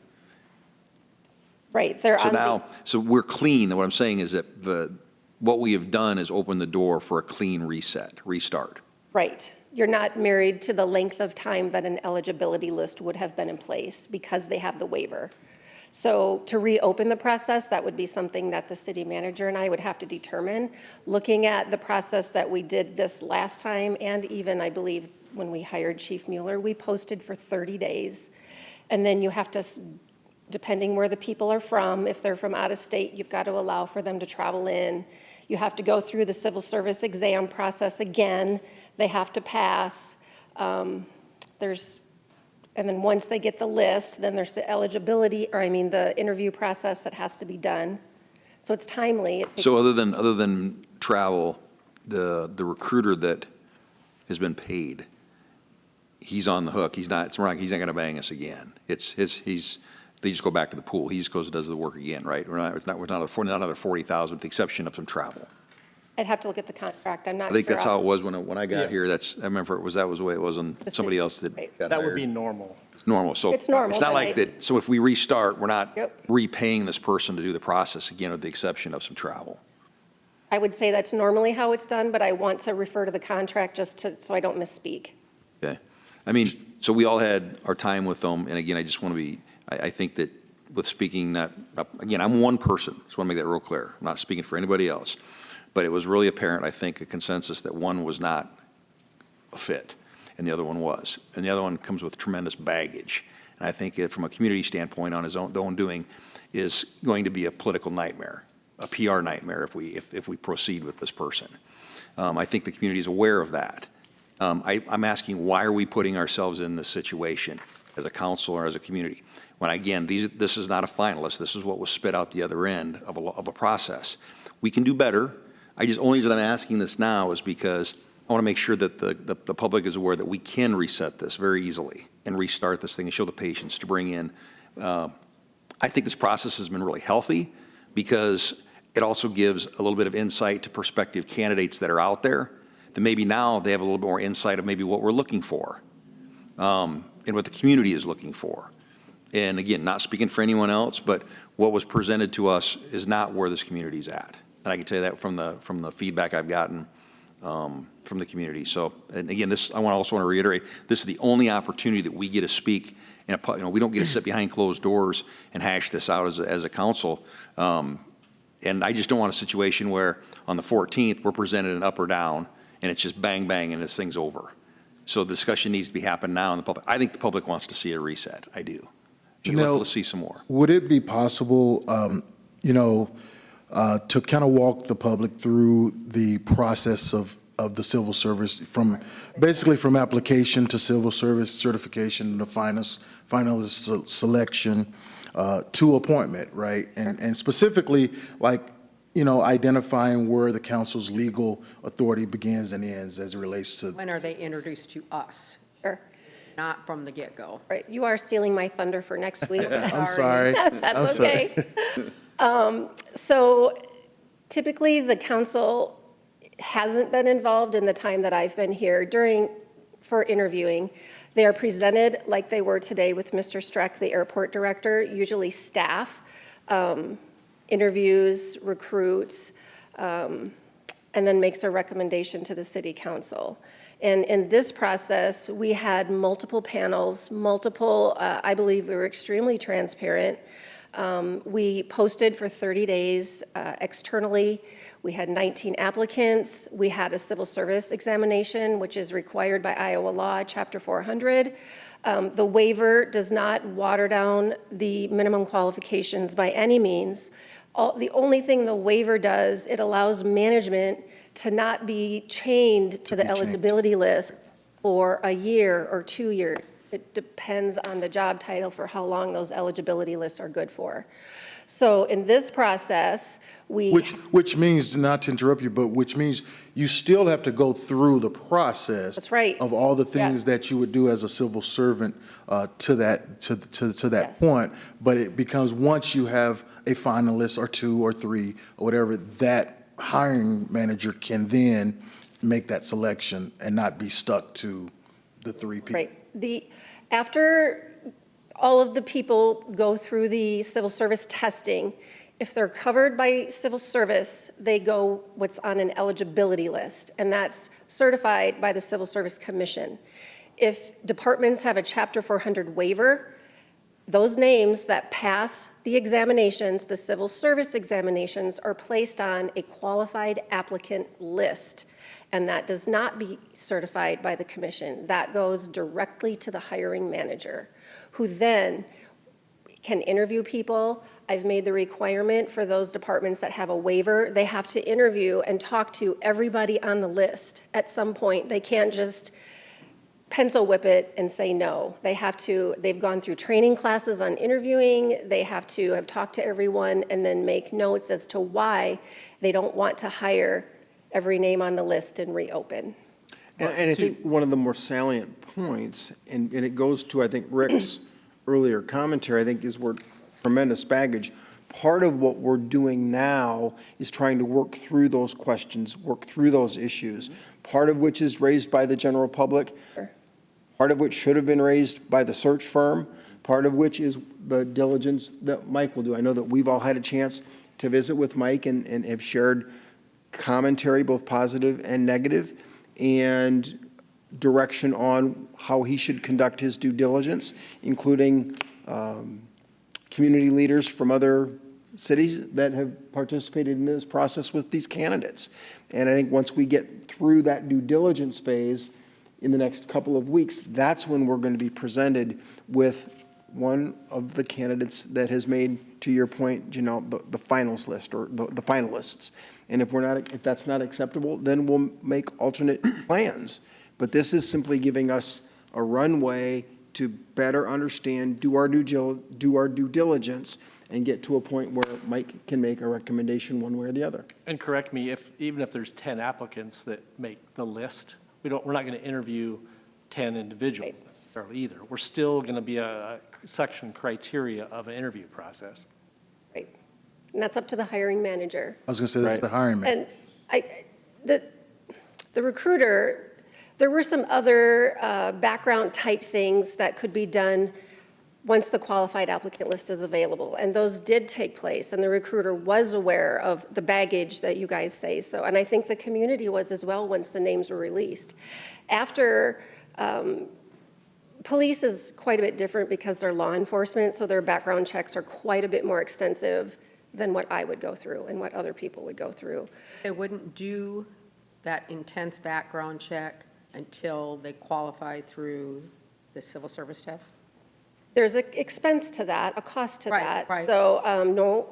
Right, they're So on the, now, so we're clean. What I'm saying is that what we have done is open the door for a clean reset, restart. right. You're not married to the length of time that an eligibility list would have been in place because they have the waiver. So to reopen the process, that would be something that the city manager and I would have to determine. Looking at the process that we did this last time, and even, I believe, when we hired Chief Mueller, we posted for 30 days. And then you have to, depending where the people are from, if they're from out of state, you've got to allow for them to travel in. You have to go through the civil service exam process again. They have to pass. And then once they get the list, then there's the eligibility, or the interview process that has to be done. So it's timely. So other than travel, the recruiter that has been paid, he's on the hook. He's not going to bang us again. They just go back to the pool. He just goes and does the work again, right? We're not another 40,000 with the exception of some travel. I'd have to look at the contract. I'm not I think sure that's how it was when I got Yeah. here. I remember that was the way it was on somebody else that got That would hired. be normal. Normal, so. It's normal, It's not but like that, so if we restart, we're not Yep. repaying this person to do the process again, with the exception of some travel. I would say that's normally how it's done, but I want to refer to the contract just to, so I don't misspeak. Okay. I mean, so we all had our time with them, and again, I just want to be, I think that with speaking, not, again, I'm one person, just want to make that real clear. I'm not speaking for anybody else. But it was really apparent, I think, a consensus that one was not a fit, and the other one was. And the other one comes with tremendous baggage. And I think it, from a community standpoint, on his own doing, is going to be a political nightmare, a PR nightmare if we proceed with this person. I think the community is aware of that. I'm asking, why are we putting ourselves in this situation as a council or as a community? When, again, this is not a finalist. This is what was spit out the other end of a process. We can do better. Only reason I'm asking this now is because I want to make sure that the public is aware that we can reset this very easily and restart this thing and show the patience to bring in. I think this process has been really healthy because it also gives a little bit of insight to prospective candidates that are out there, that maybe now they have a little bit more insight of maybe what we're looking for and what the community is looking for. And again, not speaking for anyone else, but what was presented to us is not where this community is at. And I can tell you that from the feedback I've gotten from the community. So, and again, I also want to reiterate, this is the only opportunity that we get to speak. We don't get to sit behind closed doors and hash this out as a council. And I just don't want a situation where on the 14th we're presented an up or down, and it's just bang bang and this thing's over. So the discussion needs to be happening now in the public. I think the public wants to see a reset. I do. Let's see some more. Would it be possible, to kind of walk the public through the process of the civil service basically from application to civil service certification, the finalist selection to appointment, right? And specifically, identifying where the council's legal authority begins and ends as it relates to. When are they introduced to us? Sure. Not from the get-go. Right, you are stealing my thunder for next week. I'm sorry. That's okay. So typically, the council hasn't been involved in the time that I've been here for interviewing. They are presented like they were today with Mr. Streck, the airport director, usually staff, interviews, recruits, and then makes a recommendation to the city council. And in this process, we had multiple panels, I believe we were extremely transparent. We posted for 30 days externally. We had 19 applicants. We had a civil service examination, which is required by Iowa law, Chapter 400. The waiver does not water down the minimum qualifications by any means. The only thing the waiver does, it allows management to not be chained to the eligibility list for a year or 2 years. It depends on the job title for how long those eligibility lists are good for. So in this process, Which means, not to interrupt you, but which means you still have to go through the process. That's right. Of all the things that you would do as a civil servant to that point. But it becomes, once you have a finalist or 2 or 3 or whatever, that hiring manager can then make that selection and not be stuck to the 3 people. Right. After all of the people go through the civil service testing, if they're covered by civil service, they go what's on an eligibility list, and that's certified by the Civil Service Commission. If departments have a Chapter 400 waiver, those names that pass the examinations, the civil service examinations, are placed on a qualified applicant list, and that does not be certified by the commission. That goes directly to the hiring manager, who then can interview people. I've made the requirement for those departments that have a waiver, they have to interview and talk to everybody on the list at some point. They can't just pencil whip it and say no. They've gone through training classes on interviewing, they have to have talked to everyone and then make notes as to why they don't want to hire every name on the list and reopen. And I think one of the more salient points, and it goes to, I think, Rick's earlier commentary, I think is where tremendous baggage. Part of what we're doing now is trying to work through those questions, work through those issues, part of which is raised by the general public. Sure. part of which should have been raised by the search firm, part of which is the diligence that Mike will do. I know that we've all had a chance to visit with Mike and have shared commentary, both positive and negative, and direction on how he should conduct his due diligence, including community leaders from other cities that have participated in this process with these candidates. And I think once we get through that due diligence phase in the next couple of weeks, that's when we're going to be presented with one of the candidates that has made, to your point, Janelle, the finals list or the finalists. And if that's not acceptable, then we'll make alternate plans. But this is simply giving us a runway to better understand, do our due diligence, and get to a point where Mike can make a recommendation one way or the other. And correct me, even if there's 10 applicants that make the list, we're not going to interview 10 individuals necessarily either. We're still going to be a section criteria of an interview process. Right. And that's up to the hiring manager. I was going to say that's the hiring manager. And the recruiter, there were some other background type things that could be done once the qualified applicant list is available. And those did take place, and the recruiter was aware of the baggage that you guys say. So, and I think the community was as well once the names were released. After, police is quite a bit different because they're law enforcement, so their background checks are quite a bit more extensive than what I would go through and what other people would go through. They wouldn't do that intense background check until they qualify through the civil service test? There's an expense to that, a cost to that. Right. So no,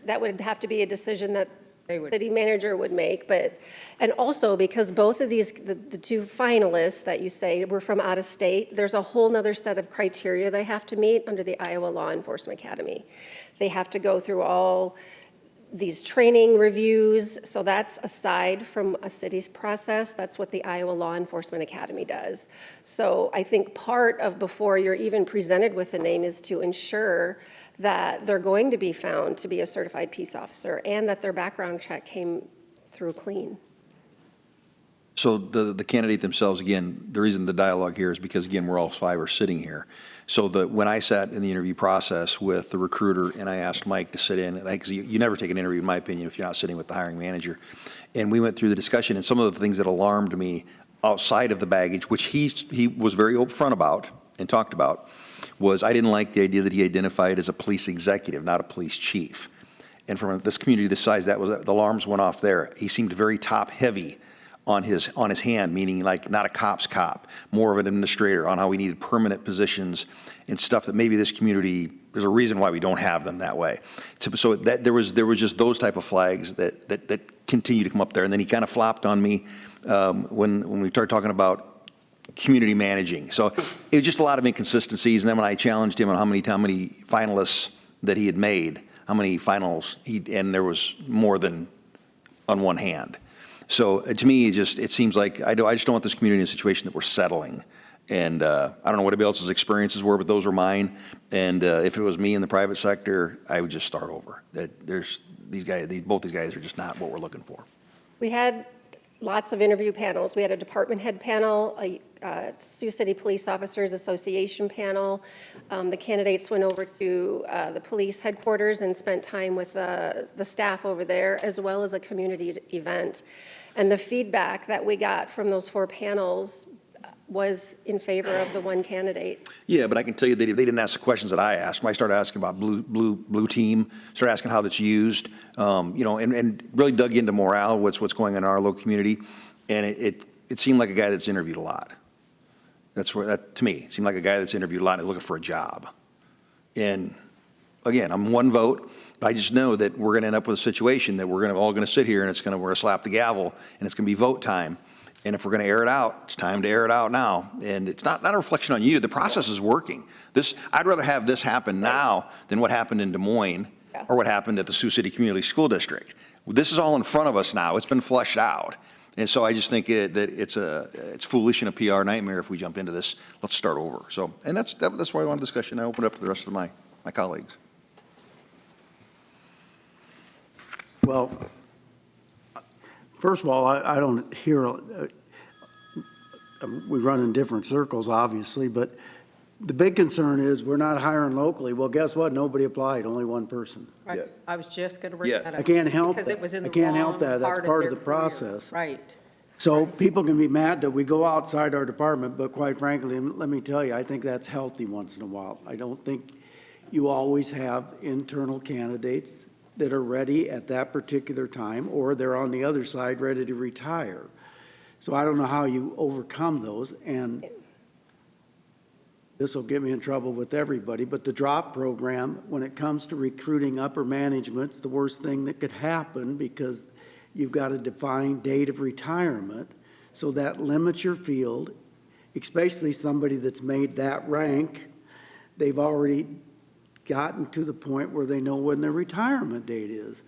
that would have to be a decision that the city manager would make. But, and also because both of these, the two finalists that you say were from out of state, there's a whole nother set of criteria they have to meet under the Iowa Law Enforcement Academy. They have to go through all these training reviews. So that's aside from a city's process. That's what the Iowa Law Enforcement Academy does. So I think part of before you're even presented with a name is to ensure that they're going to be found to be a certified peace officer and that their background check came through clean. So the candidate themselves, again, the reason the dialogue here is because, again, we're all five are sitting here. So when I sat in the interview process with the recruiter and I asked Mike to sit in, because you never take an interview, in my opinion, if you're not sitting with the hiring manager. And we went through the discussion, and some of the things that alarmed me outside of the baggage, which he was very upfront about and talked about, was I didn't like the idea that he identified as a police executive, not a police chief. And from this community this size, the alarms went off there. He seemed very top heavy on his hand, meaning like not a cop's cop, more of an administrator on how we needed permanent positions and stuff that maybe this community, there's a reason why we don't have them that way. So that there was just those type of flags that continue to come up there. And then he kind of flopped on me when we started talking about community managing. So it was just a lot of inconsistencies. And then when I challenged him on how many finalists that he had made, how many finals, and there was more than on one hand. So to me, it seems like I just don't want this community in a situation that we're settling. And I don't know what anybody else's experiences were, but those were mine. And if it was me in the private sector, I would just start over. Both these guys are just not what we're looking for. We had lots of interview panels. We had a department head panel, a Sioux City Police Officers Association panel. The candidates went over to the police headquarters and spent time with the staff over there, as well as a community event. And the feedback that we got from those 4 panels was in favor of the one candidate. Yeah, but I can tell you they didn't ask the questions that I asked. When I started asking about blue team, started asking how that's used, and really dug into morale, what's going on in our local community, and it seemed like a guy that's interviewed a lot. That to me seemed like a guy that's interviewed a lot and looking for a job. And again, I'm one vote, but I just know that we're going to end up with a situation that we're all going to sit here and we're going to slap the gavel and it's going to be vote time. And if we're going to air it out, it's time to air it out now. And it's not a reflection on you. The process is working. I'd rather have this happen now than what happened in Des Moines or what happened at the Sioux City Community School District. This is all in front of us now. It's been fleshed out. And so I just think that it's foolish and a PR nightmare if we jump into this. Let's start over. So, and that's why I want a discussion. I open it up to the rest of my colleagues. Well, first of all, I don't hear, we run in different circles, obviously, but the big concern is we're not hiring locally. Well, guess what? Nobody applied, only one person. Right. I was just going to bring Yeah. that up. I can't help Because that. it was in I the can't help wrong that. That's part part of of their the career. process. Right. So people can be mad that we go outside our department, but quite frankly, let me tell you, I think that's healthy once in a while. I don't think you always have internal candidates that are ready at that particular time, or they're on the other side ready to retire. So I don't know how you overcome those, and this will get me in trouble with everybody, but the drop program, when it comes to recruiting upper management's the worst thing that could happen because you've got a defined date of retirement. So that limits your field, especially somebody that's made that rank. They've already gotten to the point where they know when their retirement date is.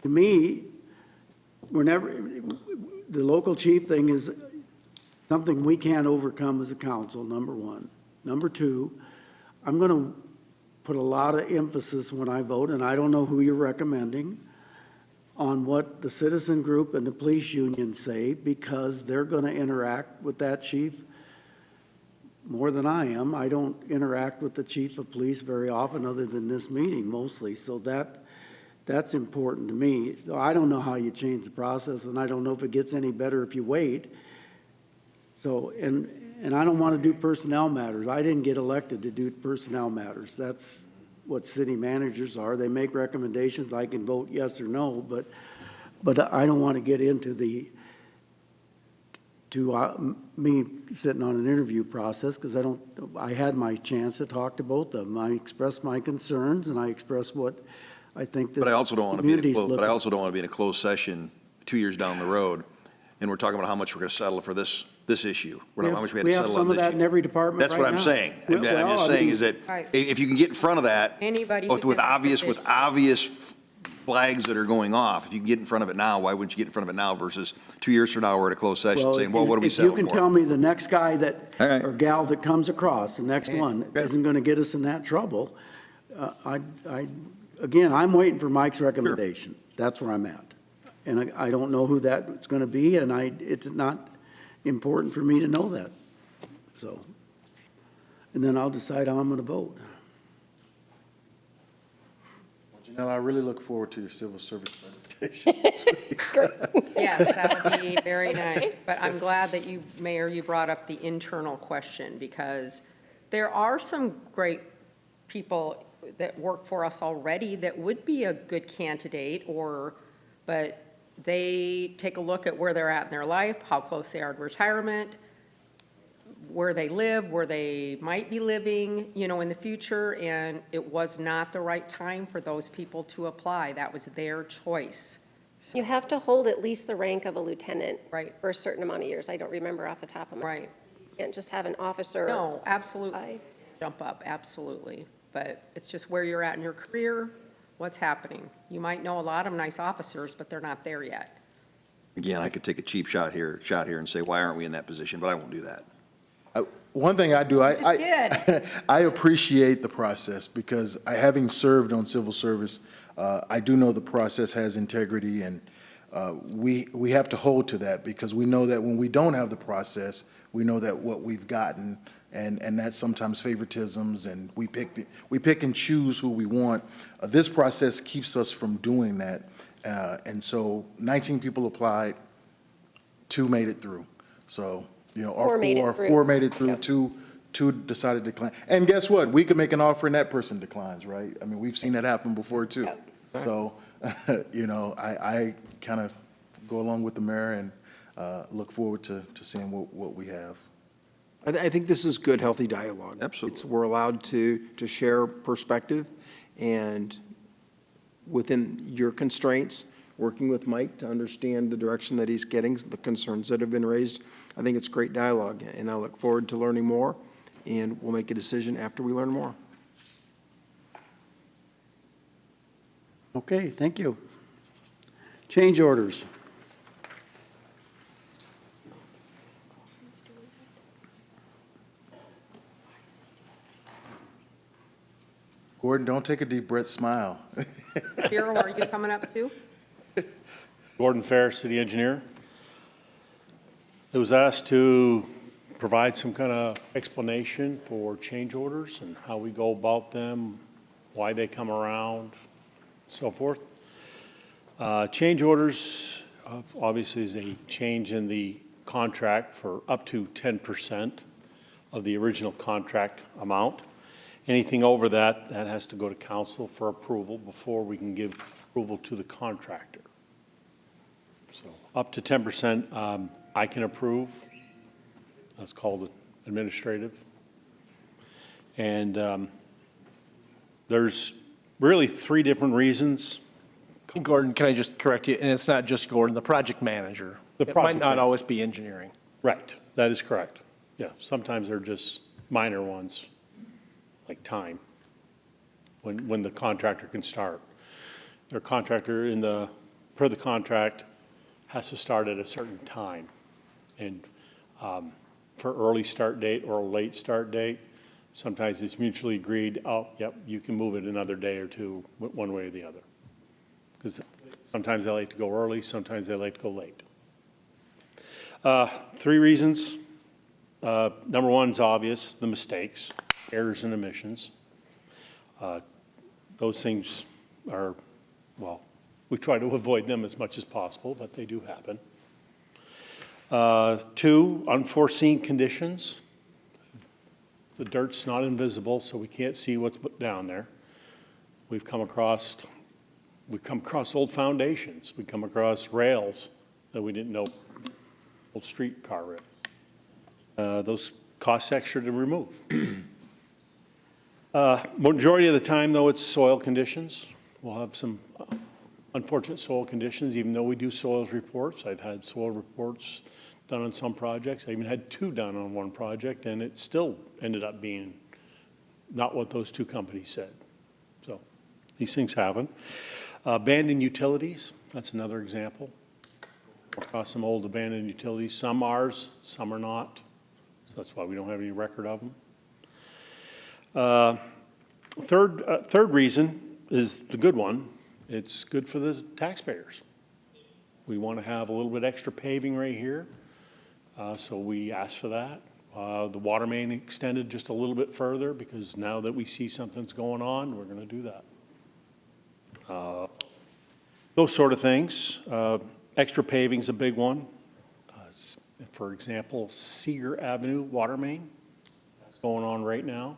To me, the local chief thing is something we can't overcome as a council, number one. Number two, I'm going to put a lot of emphasis when I vote, and I don't know who you're recommending, on what the citizen group and the police union say, because they're going to interact with that chief more than I am. I don't interact with the chief of police very often other than this meeting mostly, so that's important to me. So I don't know how you change the process, and I don't know if it gets any better if you wait. So, and I don't want to do personnel matters. I didn't get elected to do personnel matters. That's what city managers are. They make recommendations. I can vote yes or no, but I don't want to get into me sitting on an interview process, because I had my chance to talk to both of them. I expressed my concerns, and I expressed what I think this But I also don't want to be in a community's closed, but I looking- also don't want to be in a closed session 2 years down the road, and we're talking about how much we're going to settle for this issue. We're not how much we had to We have settle on some of this that issue. in every department That's what right I'm now. saying. I'm Well, just I saying mean- is that Right. if you can get in front of that, Anybody who with gets obvious flags that are going off, if you can get in front of it now, why wouldn't you get in front of it now versus 2 years from now we're in a closed session saying, well, what do we settle If you can for? tell me the next guy that, All right. or gal that comes across, the next one, isn't going to get us in that trouble, again, I'm waiting for Mike's recommendation. That's where I'm at. And I don't know who that's going to be, and it's not important for me to know that. So, and then I'll decide how I'm going to vote. Janelle, I really look forward to your civil service presentation. Yes, that would be very nice. But I'm glad that you, Mayor, you brought up the internal question, because there are some great people that work for us already that would be a good candidate, but they take a look at where they're at in their life, how close they are to retirement, where they live, where they might be living, in the future, and it was not the right time for those people to apply. That was their choice. You have to hold at least the rank of a lieutenant. Right. For a certain amount of years. I don't remember off the top of my head. You can't just have an officer. No, absolutely. Jump up, absolutely. But it's just where you're at in your career, what's happening. You might know a lot of nice officers, but they're not there yet. Again, I could take a cheap shot here and say, why aren't we in that position? But I won't do that. One thing I do, Just did. I appreciate the process, because having served on civil service, I do know the process has integrity, and we have to hold to that, because we know that when we don't have the process, we know that what we've gotten, and that's sometimes favoritisms, and we pick and choose who we want. This process keeps us from doing that, and so 19 people applied, 2 made it through. So, or Four made it through. 4 made it through, Yep. 2 decided to decline. And guess what? We could make an offer and that person declines, right? I mean, we've seen that happen before too. Yep. So, I kind of go along with the mayor and look forward to seeing what we have. I think this is good, healthy dialogue. Absolutely. We're allowed to share perspective, and within your constraints, working with Mike to understand the direction that he's getting, the concerns that have been raised. I think it's great dialogue, and I look forward to learning more, and we'll make a decision after we learn more. Okay, thank you. Change orders. Gordon, don't take a deep breath, smile. Hero, are you coming up too? Gordon Fair, City Engineer. It was asked to provide some kind of explanation for change orders and how we go about them, why they come around, so forth. Change orders, obviously, is a change in the contract for up to 10% of the original contract amount. Anything over that, that has to go to council for approval before we can give approval to the contractor. So up to 10%, I can approve. That's called administrative. And there's really 3 different reasons. Gordon, can I just correct you? And it's not just Gordon, the project manager. It might not always be engineering. Right, that is correct. Yeah, sometimes they're just minor ones, like time, when the contractor can start. Their contractor per the contract has to start at a certain time. And for early start date or a late start date, sometimes it's mutually agreed, oh, yep, you can move it another day or 2, one way or the other. Because sometimes they like to go early, sometimes they like to go late. 3 reasons. Number 1 is obvious, the mistakes, errors and omissions. Those things are, well, we try to avoid them as much as possible, but they do happen. 2, unforeseen conditions. The dirt's not invisible, so we can't see what's put down there. We've come across old foundations. We come across rails that we didn't know, old streetcar rails. Those cost extra to remove. Majority of the time, though, it's soil conditions. We'll have some unfortunate soil conditions, even though we do soils reports. I've had soil reports done on some projects. I even had 2 done on one project, and it still ended up being not what those 2 companies said. So these things happen. Abandoned utilities, that's another example. Across some old abandoned utilities, some ours, some are not. So that's why we don't have any record of them. Third reason is the good one. It's good for the taxpayers. We want to have a little bit extra paving right here, so we asked for that. The water main extended just a little bit further because now that we see something's going on, we're going to do that. Those sort of things. Extra paving's a big one. For example, Cedar Avenue water main, that's going on right now.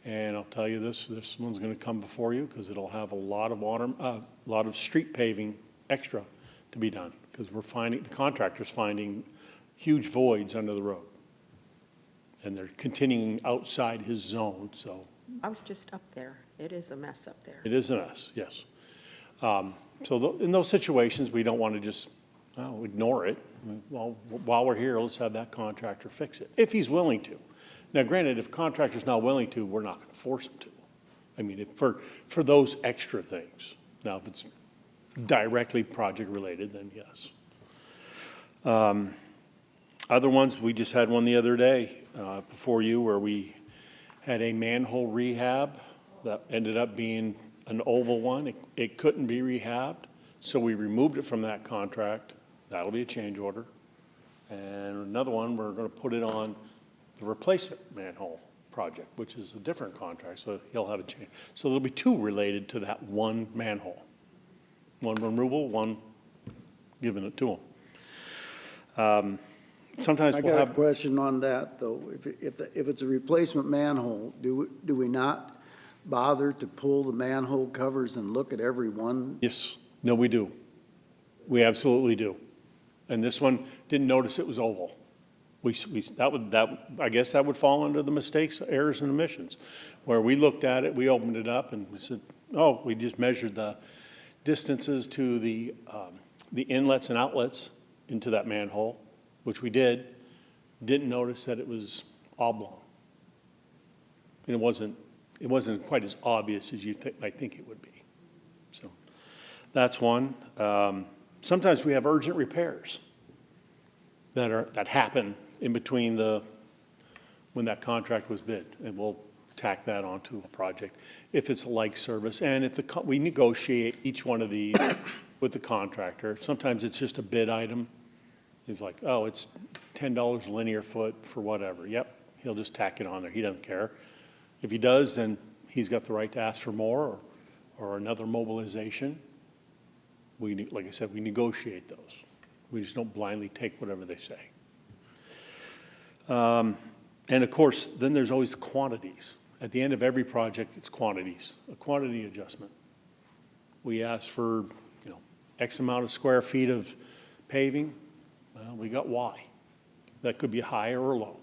And I'll tell you this one's going to come before you because it'll have a lot of street paving extra to be done because the contractor's finding huge voids under the road. And they're continuing outside his zone, so. I was just up there. It is a mess up there. It is a mess, yes. So in those situations, we don't want to just ignore it. Well, while we're here, let's have that contractor fix it, if he's willing to. Now, granted, if a contractor's not willing to, we're not going to force him to. I mean, for those extra things. Now, if it's directly project related, then yes. Other ones, we just had one the other day before you where we had a manhole rehab that ended up being an oval one. It couldn't be rehabbed, so we removed it from that contract. That'll be a change order. And another one, we're going to put it on the replacement manhole project, which is a different contract, so he'll have a change. So there'll be 2 related to that one manhole. One removal, one giving it to him. Sometimes we'll have. I got a question on that, though. If it's a replacement manhole, do we not bother to pull the manhole covers and look at every one? Yes. No, we do. We absolutely do. And this one, didn't notice it was oval. I guess that would fall under the mistakes, errors, and omissions, where we looked at it, we opened it up, and we said, oh, we just measured the distances to the inlets and outlets into that manhole, which we did. Didn't notice that it was oblong. And it wasn't quite as obvious as you might think it would be. So that's one. Sometimes we have urgent repairs that happen in between when that contract was bid, and we'll tack that onto a project if it's a like service, and if we negotiate each one of these with the contractor. Sometimes it's just a bid item. It's like, oh, it's $10 a linear foot for whatever. Yep, he'll just tack it on there. He doesn't care. If he does, then he's got the right to ask for more or another mobilization. Like I said, we negotiate those. We just don't blindly take whatever they say. And of course, then there's always the quantities. At the end of every project, it's quantities, a quantity adjustment. We ask for, X amount of square feet of paving. Well, we got Y. That could be high or low.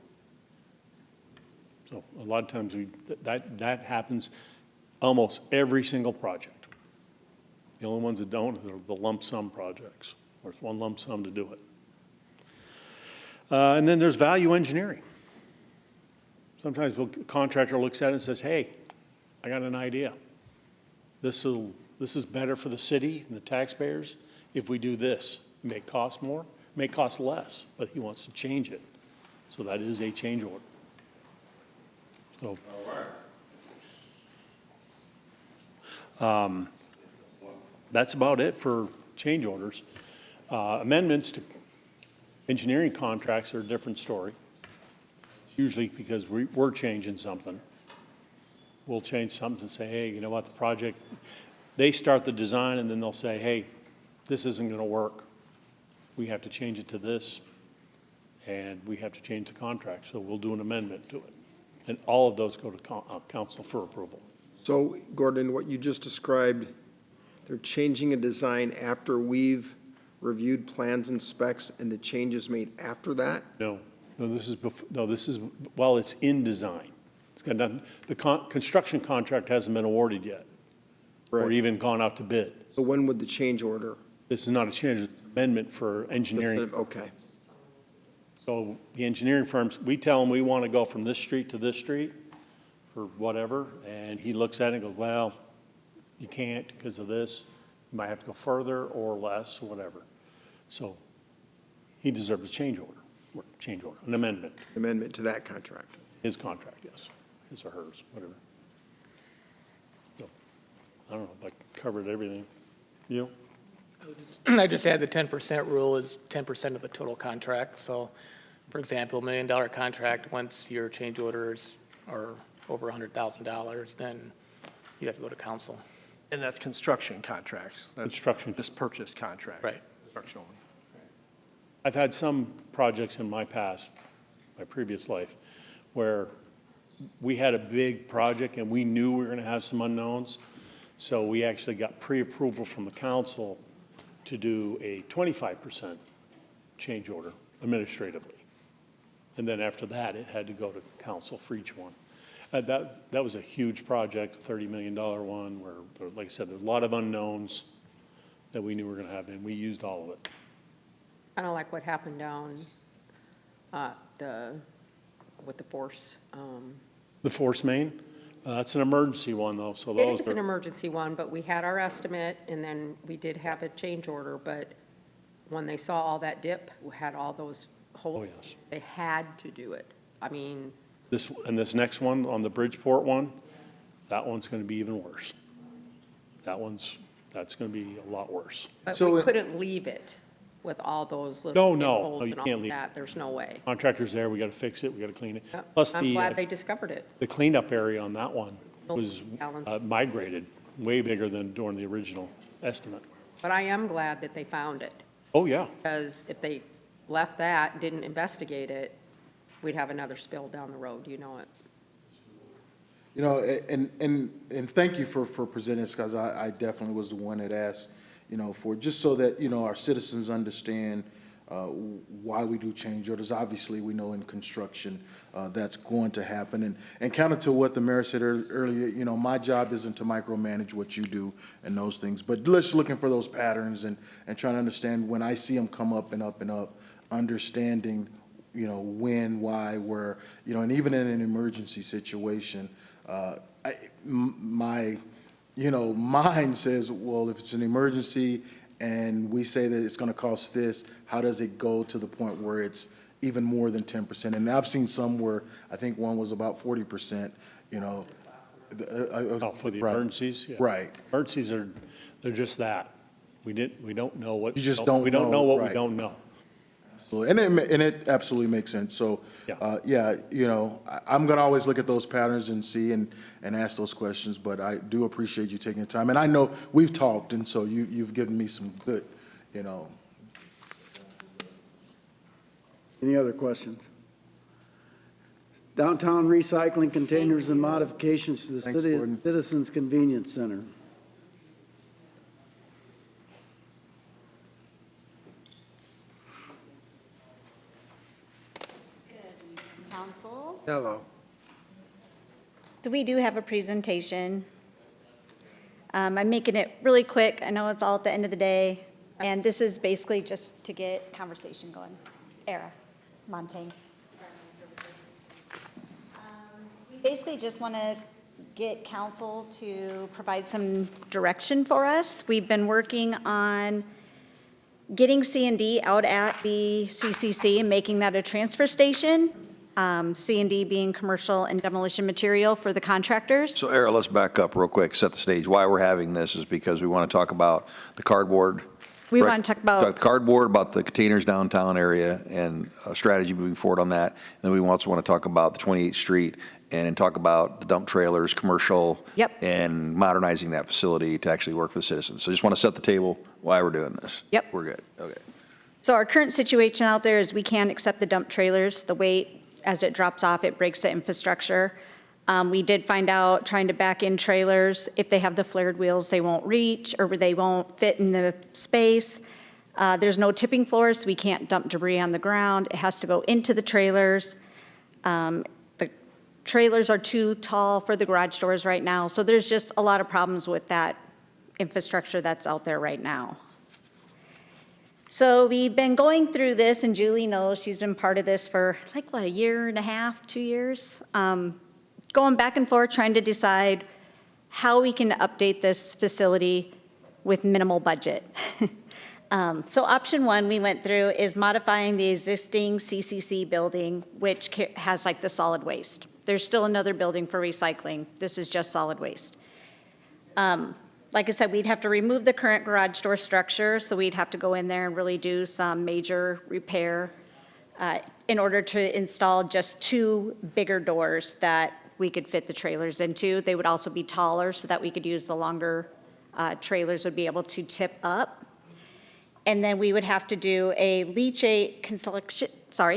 So a lot of times that happens almost every single project. The only ones that don't are the lump sum projects, where it's one lump sum to do it. And then there's value engineering. Sometimes a contractor looks at it and says, hey, I got an idea. This is better for the city and the taxpayers if we do this. It may cost more, may cost less, but he wants to change it. So that is a change order. So, that's about it for change orders. Amendments to engineering contracts are a different story. Usually because we're changing something. We'll change something and say, hey, you know what, the project, they start the design and then they'll say, hey, this isn't going to work. We have to change it to this, and we have to change the contract. So we'll do an amendment to it. And all of those go to council for approval. So, Gordon, what you just described, they're changing a design after we've reviewed plans and specs, and the changes made after that? No, this is while it's in design. It's got nothing, the construction contract hasn't been awarded yet, or even gone out to bid. So when would the change order? This is not a change, it's an amendment for engineering. Okay. So the engineering firms, we tell them we want to go from this street to this street for whatever, and he looks at it and goes, well, you can't because of this. You might have to go further or less or whatever. So he deserves a change order, an amendment. Amendment to that contract. His contract, yes, his or hers, whatever. So, I don't know if I covered everything. You? I just add the 10% rule is 10% of the total contract. So, for example, $1 million contract, once your change orders are over $100,000, then you have to go to council. And that's construction contracts. That's Construction. just purchase contract. Right. Construction only. I've had some projects in my past, my previous life, where we had a big project and we knew we were going to have some unknowns. So we actually got pre-approval from the council to do a 25% change order administratively. And then after that, it had to go to council for each one. That was a huge project, $30 million one, where, like I said, there's a lot of unknowns that we knew we were going to have, and we used all of it. Kind of like what happened down with the force. The force main, that's an emergency one though, so It those is an are, emergency one, but we had our estimate, and then we did have a change order, but when they saw all that dip, we had all those holes, yes. they had to do it. I mean, this next one on the Bridgeport one, that one's going to be even worse. That's going to be a lot worse. but So we it- couldn't leave it with all those little No, holes you and all can't leave. that. There's no way. Contractor's there, we got to fix it, we got to clean it. Yep. Plus I'm glad they discovered it. the cleanup area on that one was Alan. migrated, way bigger than during the original estimate. But I am glad that they found it, Oh, yeah. because if they left that, didn't investigate it, we'd have another spill down the road, you know it. You know, and thank you for presenting this, because I definitely was the one that asked, for, just so that, our citizens understand why we do change orders. Obviously, we know in construction that's going to happen. And counter to what the mayor said earlier, my job isn't to micromanage what you do and those things, but just looking for those patterns and trying to understand when I see them come up and up and up, understanding, when, why, where, and even in an emergency situation, my mind says, well, if it's an emergency and we say that it's going to cost this, how does it go to the point where it's even more than 10%? And I've seen some where I think one was about 40%, Oh, for the right. emergencies? Yeah. Right. Emergencies they're just that. We don't know what. You just don't We don't know know, what right. we don't know. And it absolutely makes sense. So, yeah, you know, I'm going to always look at those patterns and see and ask those questions, but I do appreciate you taking the time. And I know we've talked, and so you've given me some good, you know. Any other questions? Downtown recycling containers and modifications to the Citizens Convenience Center. Council. Hello. So we do have a presentation. I'm making it really quick. I know it's all at the end of the day. And this is basically just to get conversation going. Era, Montaigne. We basically just want to get council to provide some direction for us. We've been working on getting C&D out at the CCC and making that a transfer station. C&D being commercial and demolition material for the contractors. So Era, let's back up real quick, set the stage. Why we're having this is because we want to talk about the cardboard. We want to talk about Cardboard, about the containers downtown area and a strategy moving forward on that. And then we also want to talk about the 28th Street and then talk about the dump trailers, commercial. Yep. And modernizing that facility to actually work for the citizens. So just want to set the table why we're doing this. Yep. We're good. Okay. So our current situation out there is we can't accept the dump trailers. The weight, as it drops off, it breaks the infrastructure. We did find out trying to back in trailers, if they have the flared wheels, they won't reach or they won't fit in the space. There's no tipping floors, so we can't dump debris on the ground. It has to go into the trailers. The trailers are too tall for the garage doors right now. So there's just a lot of problems with that infrastructure that's out there right now. So we've been going through this, and Julie knows, she's been part of this for like, what, a year and a half, 2 years? Going back and forth, trying to decide how we can update this facility with minimal budget. So option one we went through is modifying the existing CCC building, which has like the solid waste. There's still another building for recycling. This is just solid waste. Like I said, we'd have to remove the current garage door structure, so we'd have to go in there and really do some major repair in order to install just 2 bigger doors that we could fit the trailers into. They would also be taller so that we could use the longer trailers would be able to tip up. And then we would have to do a leachate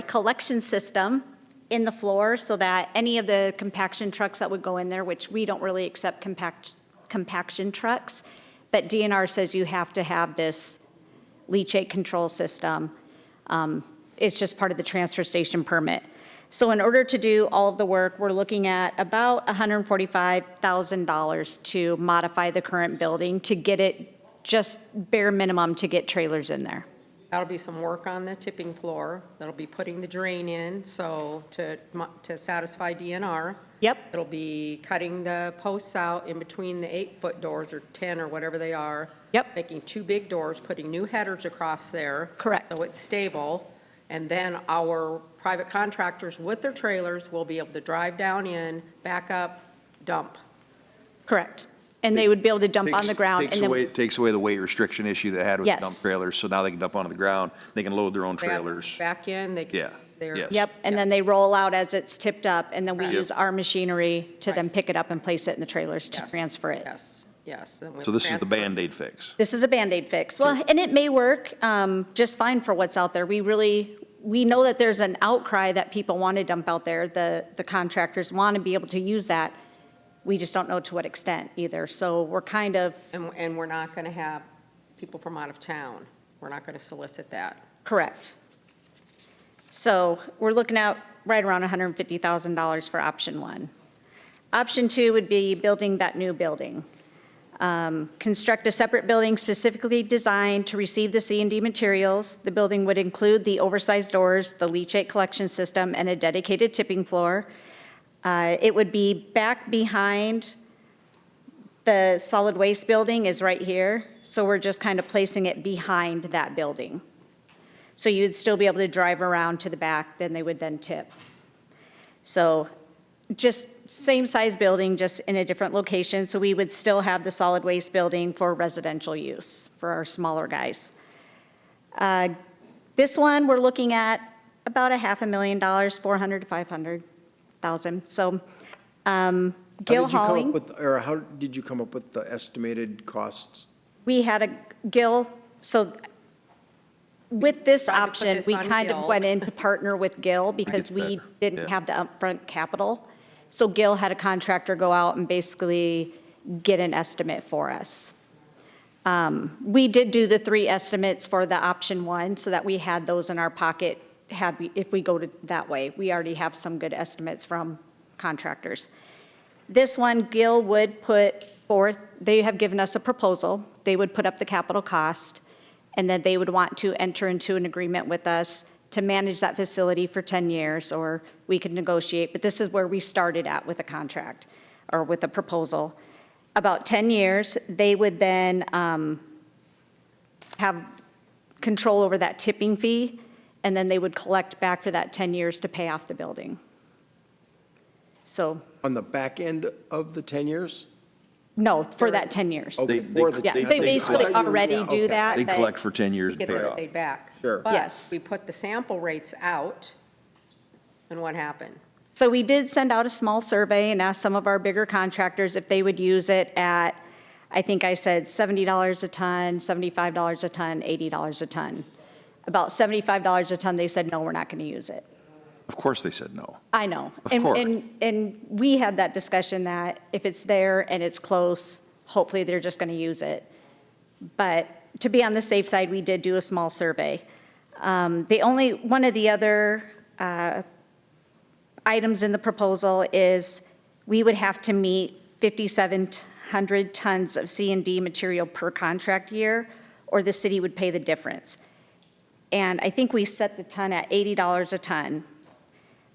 collection system in the floor so that any of the compaction trucks that would go in there, which we don't really accept compaction trucks, but DNR says you have to have this leachate control system. It's just part of the transfer station permit. So in order to do all of the work, we're looking at about $145,000 to modify the current building to get it just bare minimum to get trailers in there. That'll be some work on the tipping floor. That'll be putting the drain in, so to satisfy DNR. Yep. It'll be cutting the posts out in between the 8-foot doors or 10 or whatever they are. Yep. Making 2 big doors, putting new headers across there. Correct. So it's stable. And then our private contractors with their trailers will be able to drive down in, back up, dump. Correct. And they would be able to dump on the ground. Takes away the weight restriction issue they had with Yes. the dump trailers, so now they can dump onto the ground, they can load their own They have trailers. Back in, they can Yeah, use their. yes. Yep, and then they roll out as it's tipped up, and then we Right. use our machinery to then pick it up and place it in the trailers to transfer it. Yes, yes. and we'll So this is the transfer- Band-Aid fix. This is a Band-Aid fix. Well, and it may work just fine for what's out there. We know that there's an outcry that people want to dump out there. The contractors want to be able to use that. We just don't know to what extent either. So we're kind of. And we're not going to have people from out of town. We're not going to solicit that. Correct. So we're looking at right around $150,000 for option one. Option two would be building that new building. Construct a separate building specifically designed to receive the C&D materials. The building would include the oversized doors, the leachate collection system, and a dedicated tipping floor. It would be back behind the solid waste building is right here. So we're just kind of placing it behind that building. So you'd still be able to drive around to the back, then they would then tip. So just same size building, just in a different location. So we would still have the solid waste building for residential use for our smaller guys. This one, we're looking at about $500,000, 400 to 500,000. So Gill Hauling, Or how did you come up with the estimated costs? we had a Gill, so with this Tried to put option, this we on kind of Gill. went in to partner with Gill because we didn't have the upfront capital. So Gill had a contractor go out and basically get an estimate for us. We did do the 3 estimates for the option 1 so that we had those in our pocket if we go to that way. We already have some good estimates from contractors. This one, Gill would put forth, they have given us a proposal. They would put up the capital cost, and then they would want to enter into an agreement with us to manage that facility for 10 years, or we could negotiate. But this is where we started at with a contract or with a proposal. About 10 years, they would then have control over that tipping fee, and then they would collect back for that 10 years to pay off the building. So, On the back end of the 10 years? no, for that 10 years. Okay, for the Yeah, 10 they years. basically I thought you were- already yeah, do okay. that. They but- collect for 10 years and Get pay it their off. paid back. Sure. But Yes. we put the sample rates out, and what happened? So we did send out a small survey and asked some of our bigger contractors if they would use it at, I think I said $70 a ton, $75 a ton, $80 a ton. About $75 a ton, they said, no, we're not going to use it. Of course they said no. I know. Of And- course. And we had that discussion that if it's there and it's close, hopefully they're just going to use it. But to be on the safe side, we did do a small survey. One of the other items in the proposal is we would have to meet 5,700 tons of C&D material per contract year, or the city would pay the difference. And I think we set the ton at $80 a ton.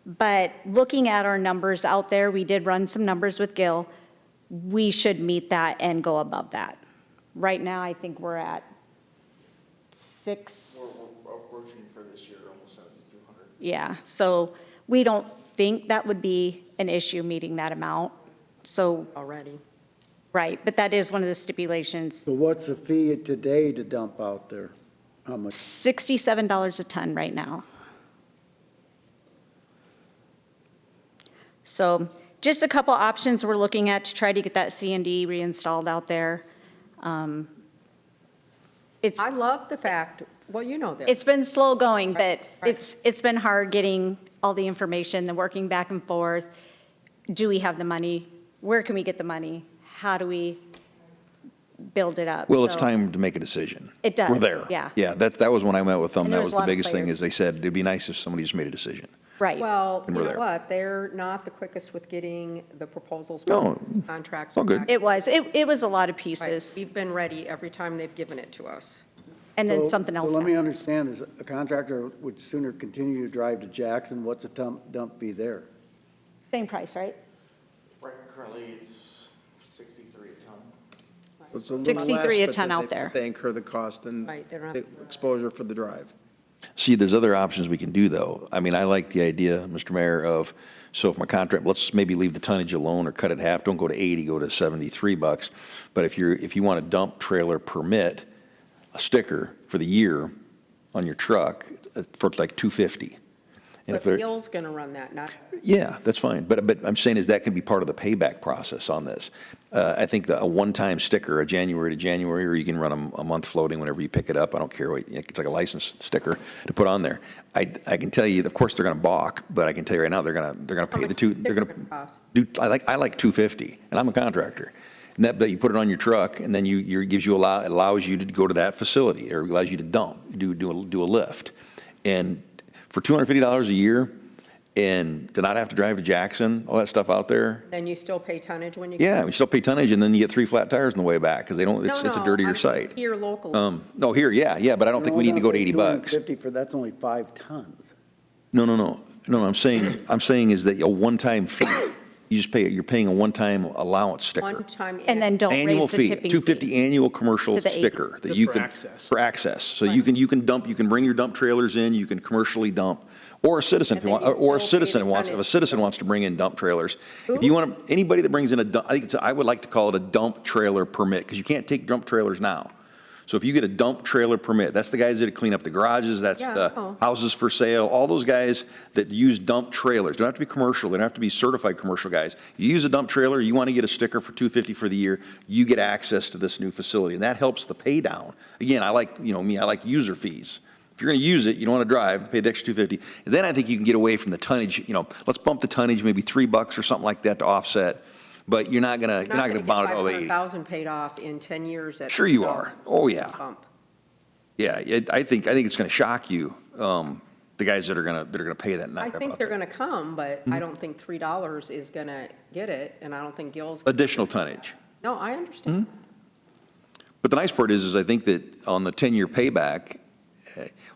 But looking at our numbers out there, we did run some numbers with Gill. We should meet that and go above that. Right now, I think we're at 6. We're approaching for this year, almost 7,200. Yeah, so we don't think that would be an issue meeting that amount. So, Already. right, but that is one of the stipulations. So what's the fee today to dump out there? How much? $67 a ton right now. So just a couple options we're looking at to try to get that C&D reinstalled out there. I love the fact, well, you know this. It's been slow going, but Right. it's been hard getting all the information, the working back and forth. Do we have the money? Where can we get the money? How do we build it up? Well, it's So time to make a decision. It does, We're there. yeah. Yeah, that was when I met with them. And That there's was a the lot of biggest thing, players. is they said, it'd be nice if somebody just made a decision. Right. Well, And you we're know there. what, they're not the quickest with getting the proposals. No, Contracts. all good. back. It was a lot of Right. pieces. We've been ready every time they've given it to us. And then So- something else. So let me happened. understand, is a contractor would sooner continue to drive to Jackson, what's a dump fee there? Same price, right? Right, currently it's 63 a ton. It's a little 63 a less, ton but out there. they incur the cost and Right, they don't the have- exposure for the drive. See, there's other options we can do, though. I mean, I like the idea, Mr. Mayor, of, so if my contract, let's maybe leave the tonnage alone or cut it in half, don't go to 80, go to $73. But if you want a dump trailer permit, a sticker for the year on your truck for like $250. And if But they're, Gill's going to run that, not, yeah, that's fine. But I'm saying is that can be part of the payback process on this. I think a one-time sticker, a January to January, or you can run a month floating whenever you pick it up. I don't care what, it's like a license sticker to put on there. I can tell you, of course, they're going to balk, but I can tell you right now, they're going to pay the two, they're going to cost. do, I like $250, and I'm a contractor. And that, but you put it on your truck, and then it allows you to go to that facility, or allows you to dump, do a lift. And for $250 a year, and to not have to drive to Jackson, all that stuff out there, then you still pay tonnage when you. yeah, we still pay tonnage, and then you get 3 flat tires on the way back, because they don't, it's a dirtier I'm site. Here locally. No, here, yeah, but I don't think we need to go to $80. 50 for, that's only 5 tons. No, I'm saying is that a one-time fee, you're paying a one-time allowance sticker. One time. And then don't Annual raise the fee, tipping $250 fee. annual commercial To the 80. sticker that Just you for can. access. For access. So you can dump, you can bring your dump trailers in, you can commercially dump, or a citizen if you want, or a citizen wants, if a citizen wants to bring in dump trailers. If you want, anybody that brings in I would like to call it a dump trailer permit, because you can't take dump trailers now. So if you get a dump trailer permit, that's the guys that clean up the garages, that's Yeah, the I know. houses for sale, all those guys that use dump trailers. Don't have to be commercial, they don't have to be certified commercial guys. You use a dump trailer, you want to get a sticker for $250 for the year, you get access to this new facility, and that helps the pay down. Again, I like, I like user fees. If you're going to use it, you don't want to drive, pay the extra $250. And then I think you can get away from the tonnage, let's bump the tonnage maybe $3 or something like that to offset. But you're not gonna bound it over 80. 500,000 paid off in 10 years. Sure you are. Oh, yeah. Bump. Yeah, I think it's gonna shock you, the guys that are gonna pay that I night. think they're going to come, but I don't think $3 is going to get it, and I don't think Gil's. Additional tonnage. No, I understand. But the nice part is I think that on the 10-year payback,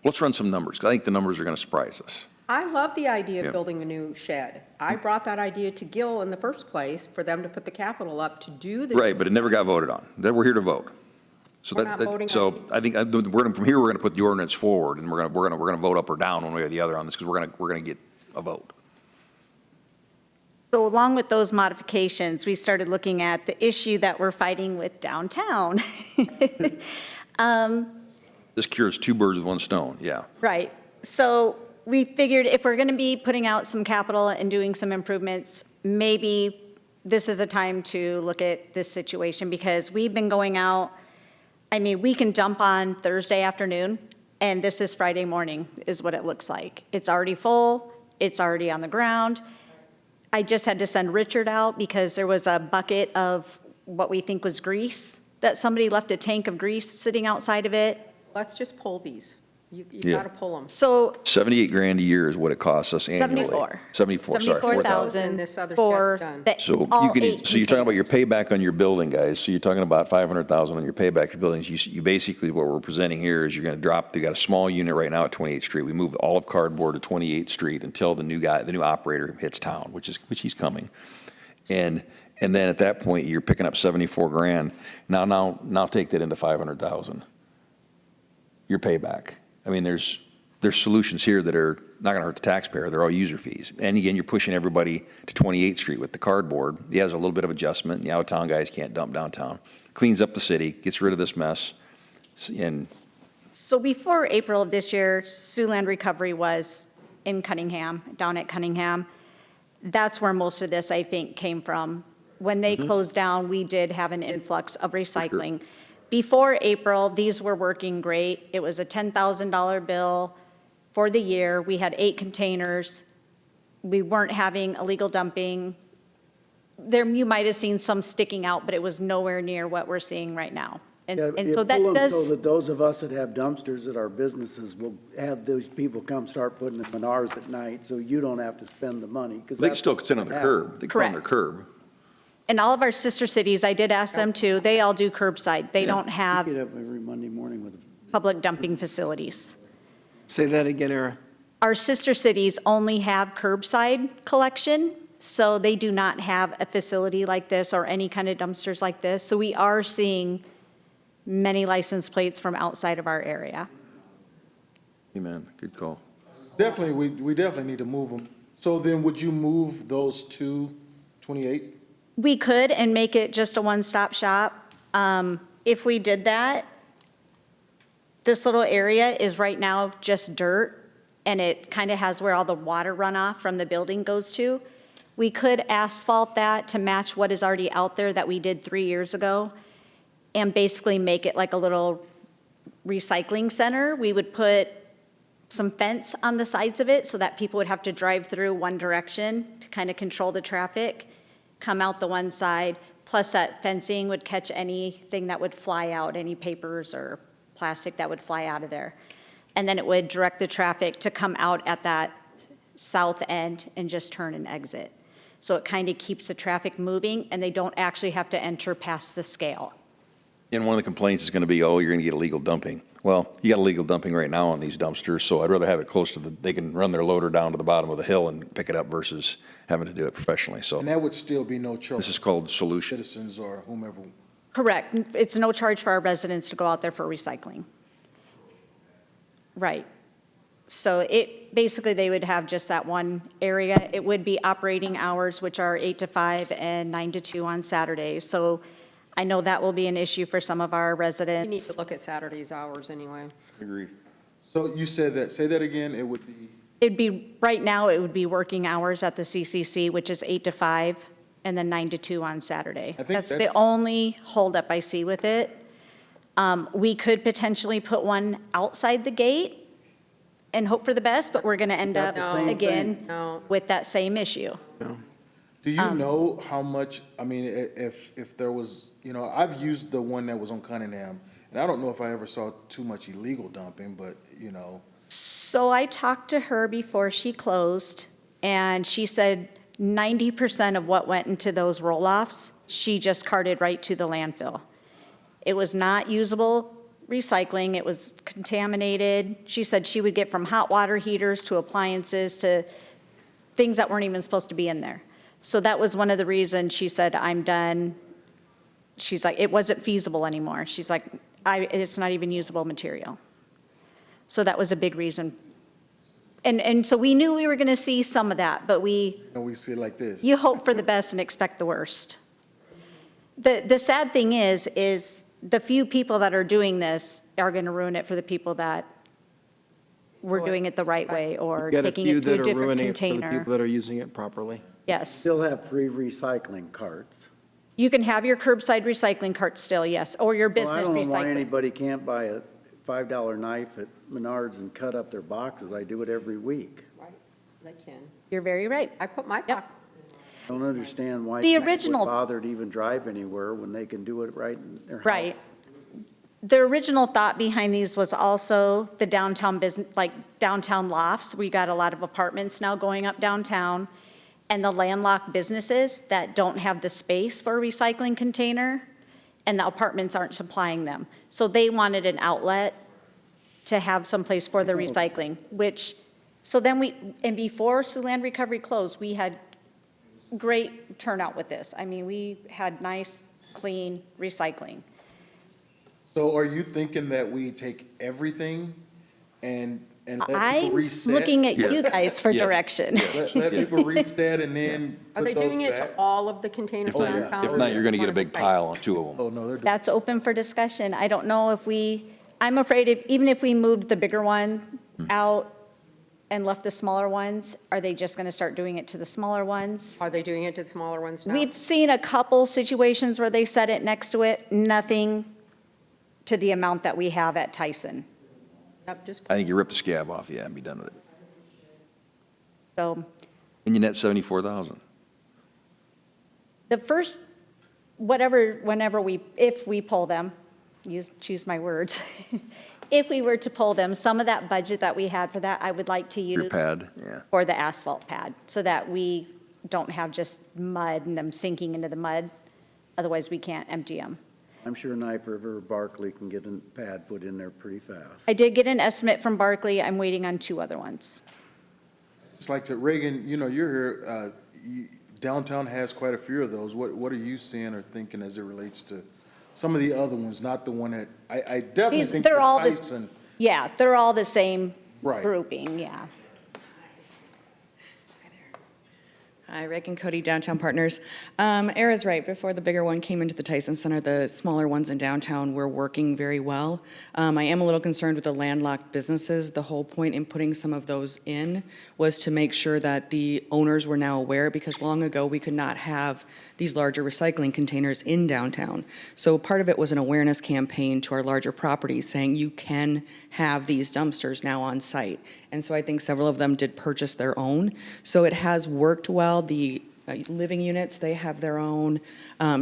let's run some numbers, 'cause I think the numbers are gonna surprise us. I love the idea Yeah. of building a new shed. I brought that idea to Gil in the first place for them to put the capital up to do the. Right, but it never got voted on. We're here to vote. So We're not voting so I think from here, we're gonna put the ordinance forward, and we're gonna vote up or down one way or the other on this, because we're gonna get a vote. So along with those modifications, we started looking at the issue that we're fighting with downtown. This cures two birds with one stone, yeah. Right. So we figured if we're going to be putting out some capital and doing some improvements, maybe this is a time to look at this situation, because we've been going out, we can dump on Thursday afternoon, and this is Friday morning is what it looks like. It's already full. It's already on the ground. I just had to send Richard out because there was a bucket of what we think was grease, that somebody left a tank of grease sitting outside of it. Let's just pull these. You Yeah. got to pull them. So 78 grand a year is what it costs us annually. 74. 74, sorry, 4,000. And this other for shed done. the, So all you can, 8 so you're talking about your containers. payback on your building, guys. So you're talking about 500,000 on your payback for buildings. You basically, what we're presenting here is you're gonna drop, you got a small unit right now at 28th Street. We moved all of cardboard to 28th Street until the new operator hits town, which he's coming. And then at that point, you're picking up 74 grand. Now take that into 500,000. Your payback. There's solutions here that are not gonna hurt the taxpayer. They're all user fees. And again, you're pushing everybody to 28th Street with the cardboard. Yeah, there's a little bit of adjustment. The out-of-town guys can't dump downtown. Cleans up the city, gets rid of this mess. And So before April of this year, Siouxland Recovery was in Cunningham, down at Cunningham. That's where most of this, I think, came from. When they closed down, we did have an influx of recycling. Before April, these were working great. It was a $10,000 bill for the year. We had 8 containers. We weren't having illegal dumping. There, you might have seen some sticking out, but it was nowhere near what we're seeing right now. And so that So does, that those of us that have dumpsters at our businesses will have those people come start putting them in ours at night, so you don't have to spend the money. they can still sit on the curb. They can put on their curb. and all of our sister cities, I did ask them to, they all do curbside. They don't have Get up every Monday morning with public dumping facilities. Say that again, Era. Our sister cities only have curbside collection, so they do not have a facility like this or any kind of dumpsters like this. So we are seeing many license plates from outside of our area. Amen, good call. Definitely, we definitely need to move them. So then would you move those to 28? We could and make it just a one-stop shop. If we did that, this little area is right now just dirt, and it kind of has where all the water runoff from the building goes to. We could asphalt that to match what is already out there that we did 3 years ago, and basically make it like a little recycling center. We would put some fence on the sides of it so that people would have to drive through one direction to kind of control the traffic, come out the one side, plus that fencing would catch anything that would fly out, any papers or plastic that would fly out of there. And then it would direct the traffic to come out at that south end and just turn and exit. So it kind of keeps the traffic moving, and they don't actually have to enter past the scale. And one of the complaints is gonna be, oh, you're gonna get illegal dumping. Well, you got illegal dumping right now on these dumpsters, so I'd rather have it close to they can run their loader down to the bottom of the hill and pick it up versus having to do it professionally, so. And that would still be no charge. This is called solution. Citizens or whomever. Correct. It's no charge for our residents to go out there for recycling. Right. So basically, they would have just that one area. It would be operating hours, which are 8 to 5 and 9 to 2 on Saturdays. So I know that will be an issue for some of our We need residents. to look at Saturday's hours anyway. Agreed. So you said that, say that again, it would be, It'd be, right now, it would be working hours at the CCC, which is 8 to 5, and then 9 to 2 on Saturday. I think That's that- the only holdup I see with it. We could potentially put one outside the gate and hope for the best, but we're going to end up, the same again, No. with that same issue. do you know how much, I mean, if there was, you know, I've used the one that was on Cunningham, and I don't know if I ever saw too much illegal dumping, but, you know, So I talked to her before she closed, and she said 90% of what went into those roll-offs, she just carted right to the landfill. It was not usable recycling, it was contaminated. She said she would get from hot water heaters to appliances to things that weren't even supposed to be in there. So that was one of the reasons she said, I'm done. She's like, it wasn't feasible anymore. She's like, it's not even usable material. So that was a big reason. And so we knew we were going to see some of that, but and we see it like this. you hope for the best and expect the worst. The sad thing is the few people that are doing this are going to ruin it for the people that were doing it the right way or Got a taking few it to that a are different ruining it for the container. people that are using it properly. Yes. Still have free recycling carts. You can have your curbside recycling cart still, yes, or your Well, business I don't know why recycling. anybody can't buy a $5 knife at Menards and cut up their boxes. I do it every week. Right, they can. You're very right. I put my box. I don't understand why The people would original- bother to even drive anywhere when they can do it right in their house. Right. The original thought behind these was also the downtown business, like downtown lofts. We got a lot of apartments now going up downtown, and the landlocked businesses that don't have the space for a recycling container, and the apartments aren't supplying them. So they wanted an outlet to have someplace for the recycling, which, so then and before Siouxland Recovery closed, we had great turnout with this. I mean, we had nice, clean recycling. So are you thinking that we take everything and let people I'm reset? looking at you guys for Yes. direction. Let people reset and then Are they put those doing it to back? all of the containers If not- downtown? If not, you're gonna get a big Right. pile on two of them. Oh, no, they're doing. That's open for discussion. I don't know if I'm afraid even if we moved the bigger one out and left the smaller ones, are they just going to start doing it to the smaller ones? Are they doing it to the smaller ones now? We've seen a couple situations where they set it next to it, nothing to the amount that we have at Tyson. Yep, just I think you rip the scab off, yeah, and be done with it. So And you net 74,000. the first, if we pull them, choose my words, if we were to pull them, some of that budget that we had for that, I would like to use Your pad, yeah. for the asphalt pad, so that we don't have just mud and them sinking into the mud. Otherwise, we can't empty them. I'm sure Knife River or Barkley can get a pad put in there pretty fast. I did get an estimate from Barkley. I'm waiting on 2 other ones. It's like to Reagan, you know, you're here, downtown has quite a few of those. What are you seeing or thinking as it relates to some of the other ones, not the one that, I definitely think They're the all the- Tyson. Yeah, they're all the same Right. grouping, yeah. Hi, Rick and Cody, Downtown Partners. Era's right. Before the bigger one came into the Tyson Center, the smaller ones in downtown were working very well. I am a little concerned with the landlocked businesses. The whole point in putting some of those in was to make sure that the owners were now aware, because long ago we could not have these larger recycling containers in downtown. So part of it was an awareness campaign to our larger properties saying you can have these dumpsters now on site. And so I think several of them did purchase their own. So it has worked well. The living units, they have their own.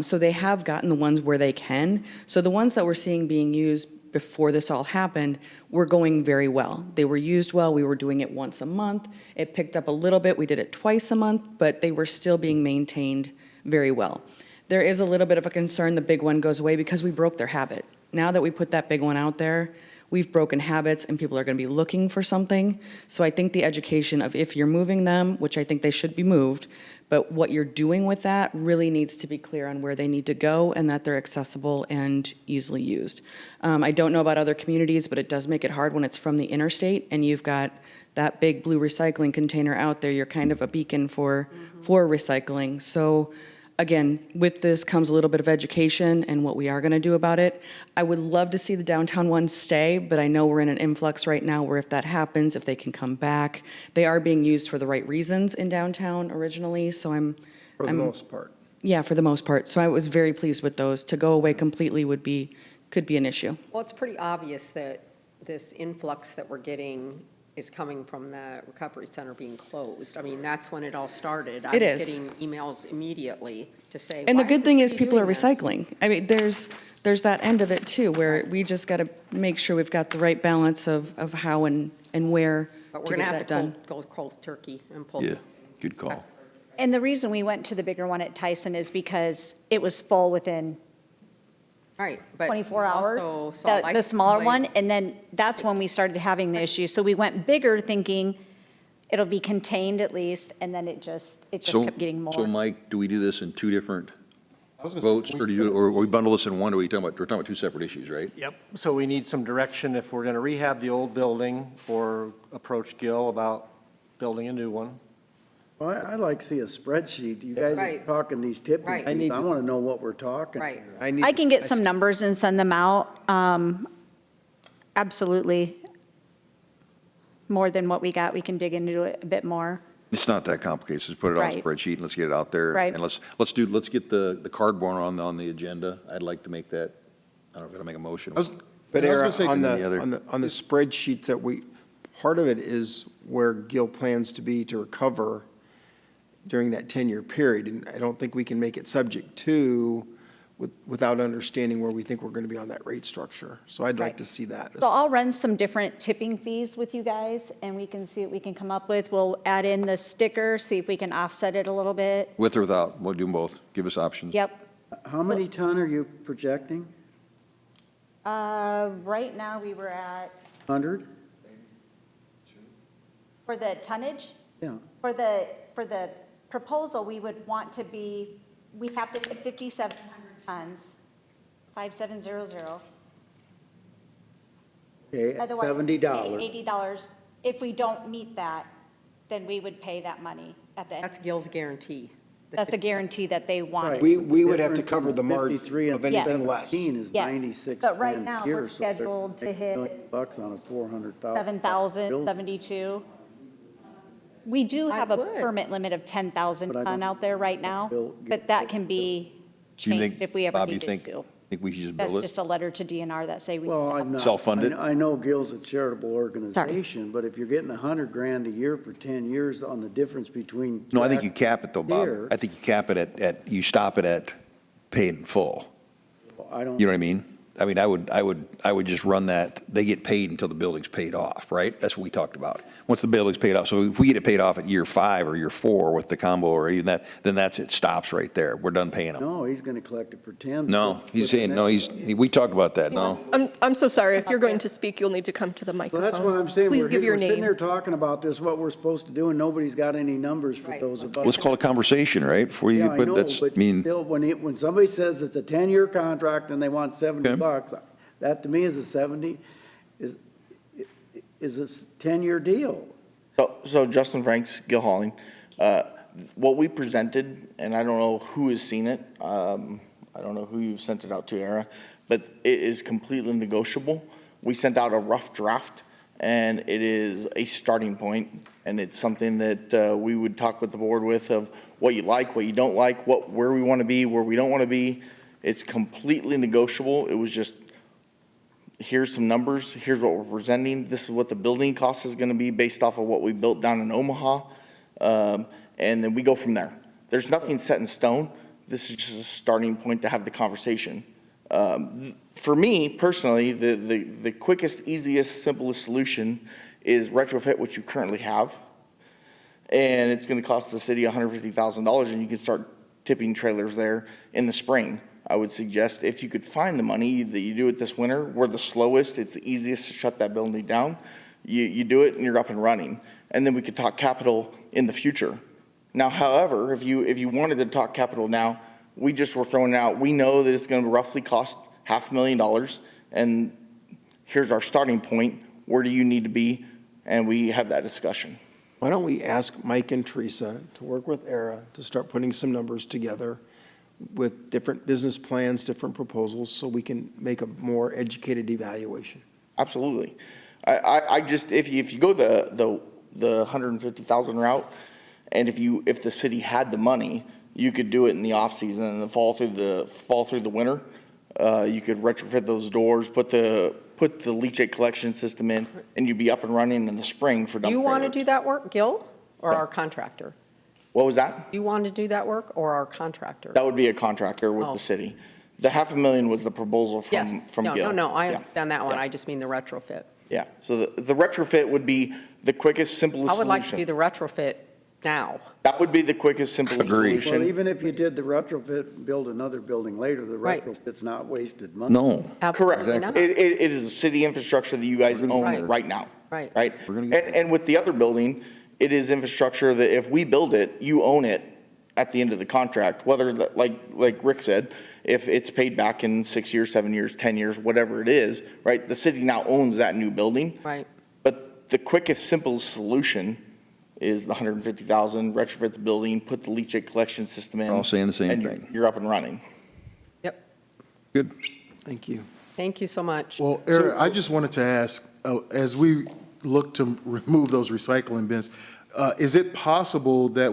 So they have gotten the ones where they can. So the ones that we're seeing being used before this all happened were going very well. They were used well. We were doing it once a month. It picked up a little bit. We did it twice a month, but they were still being maintained very well. There is a little bit of a concern the big one goes away because we broke their habit. Now that we put that big one out there, we've broken habits and people are going to be looking for something. So I think the education of if you're moving them, which I think they should be moved, but what you're doing with that really needs to be clear on where they need to go and that they're accessible and easily used. I don't know about other communities, but it does make it hard when it's from the interstate and you've got that big blue recycling container out there. You're kind of a beacon for recycling. So Again, with this comes a little bit of education and what we are going to do about it. I would love to see the downtown ones stay, but I know we're in an influx right now where if that happens, if they can come back, they are being used for the right reasons in downtown originally, so For the most part. Yeah, for the most part. So I was very pleased with those. To go away completely could be an issue. Well, it's pretty obvious that this influx that we're getting is coming from the recovery center being closed. I mean, that's when it all started. I It was is. getting emails immediately to say, And the why good is thing the is city people are doing this? recycling. I mean, there's that end of it too, where we just got to make sure we've got the right balance of how and where But to we're get going to that have to done. go cold turkey and pull. Yeah, good call. And the reason we went to the bigger one at Tyson is because it was full within Right, but 24 hours, also saw the license smaller plate. one, and then that's when we started having the issue. So we went bigger thinking it'll be contained at least, and then it just So, kept getting more. so Mike, do we do this in two different votes, or do you, or we bundle this in one, or we're talking about two separate issues, right? Yep, so we need some direction if we're going to rehab the old building or approach Gil about building a new one. Well, I'd like to see a spreadsheet. You guys are Right. talking these tipping Right. fees. I want to know what we're talking. Right. I can get some numbers and send them out. Absolutely. More than what we got, we can dig into it a bit more. It's not that complicated, so just put it on a Right. spreadsheet and let's get it out there. Right. And let's get the cardboard on the agenda. I'd like to make that, I don't know if I'll make a motion. But I was Era, gonna say- on The other- the spreadsheets that part of it is where Gil plans to be to recover during that 10-year period. And I don't think we can make it subject to without understanding where we think we're going to be on that rate structure. So I'd like Right. to see that. So I'll run some different tipping fees with you guys, and we can see what we can come up with. We'll add in the sticker, see if we can offset it a little bit. With or without, we'll do them both. Give us options. Yep. How many ton are you projecting? Right now, we were at, 100? for the tonnage, Yeah. for the proposal, we would want to be, we have to hit 5,700 tons, 5,700. Okay, at Otherwise, $70. $80. If we don't meet that, then we would pay that money at the end. That's Gil's guarantee. That's a guarantee that they want. We would have to cover the margin 53 and of anything Yes. less. 15 is Yes. 96 But right grand now, here, we're so they're scheduled to $1 hit million bucks on a 400,000. 7,000, 72. We do have a would. permit limit of 10,000 But I ton don't- out there right now, Bill- but that can be Do you changed think, if we ever Bob, you needed think to. we should just That's build it? just a letter to DNR that say we. Well, I'm not. Self-funded? I know Gil's a charitable organization, but if you're getting 100 grand a year for 10 years on the difference between. No, I think you track cap it though, Bob. here, I think you cap it you stop it at paid in full. I don't. You know what I mean? I mean, I would just run that, they get paid until the building's paid off, right? That's what we talked about. Once the building's paid off, so if we get it paid off at year 5 or year 4 with the combo or even that, then it stops right there. We're done paying them. No, he's going to collect it for 10. No, But he's the saying, no, next- we talked about that, no. I'm so sorry. If you're going to speak, you'll need to come to the Well, microphone. that's what I'm saying. Please We're give here- your We're sitting name. here talking about this, what we're supposed to do, and nobody's got any numbers for those of us. Let's call it conversation, right? Before you, Yeah, I but know, that's, I but mean, still, when somebody says it's a 10-year contract and they want 70 Okay. bucks, that to me is a 70, is a 10-year deal. So Justin Franks, Gil Halling, what we presented, and I don't know who has seen it, I don't know who you've sent it out to, Era, but it is completely negotiable. We sent out a rough draft, and it is a starting point, and it's something that we would talk with the board with of what you like, what you don't like, where we want to be, where we don't want to be. It's completely negotiable. It was just, here's some numbers, here's what we're presenting, this is what the building cost is gonna be based off of what we built down in Omaha, and then we go from there. There's nothing set in stone, this is just a starting point to have the conversation. For me, personally, the quickest, easiest, simplest solution is retrofit what you currently have, and it's gonna cost the city $150,000, and you can start tipping trailers there in the spring. I would suggest if you could find the money, that you do it this winter. We're the slowest, it's the easiest to shut that building down. You do it and you're up and running. And then we could talk capital in the future. Now, however, if you wanted to talk capital now, we just were throwing out, we know that it's gonna roughly cost $500,000, and here's our starting point, where do you need to be? And we have that discussion. Why don't we ask Mike and Teresa to work with Era to start putting some numbers together with different business plans, different proposals, so we can make a more educated evaluation. Absolutely. I just, if you go the 150,000 route, and if the city had the money, you could do it in the off season and fall through the winter. You could retrofit those doors, put the leachate collection system in, and you'd be up and running in the spring for dump You want to trailers. do that work, Gil, or our contractor? What was that? You want to do that work, or our contractor? That would be a contractor with Oh. the city. The $500,000 was the proposal Yes. from Gil. No, I Yeah. understand that one. Yeah. I just mean the retrofit. Yeah, so the retrofit would be the quickest, simplest I would like to solution. do the retrofit now. That would be the quickest, simplest Well, solution. even if you did the retrofit, build another building later, the Right. retrofit's not wasted money. No. Correct. Absolutely not. It is a city infrastructure that you guys own right now. Right. Right? We're gonna get And with the other building, it is infrastructure that if we build it, you own it at the end of the contract, whether, like Rick said, if it's paid back in 6 years, 7 years, 10 years, whatever it is, right? The city now owns that new building. Right. But the quickest, simplest solution is the 150,000, retrofit the building, put the leachate collection system in. We're all saying the same and thing. You're up and running. Yep. Good. Thank you. Thank you so much. Well, Eric, I just wanted to ask, as we look to remove those recycling bins, is it possible that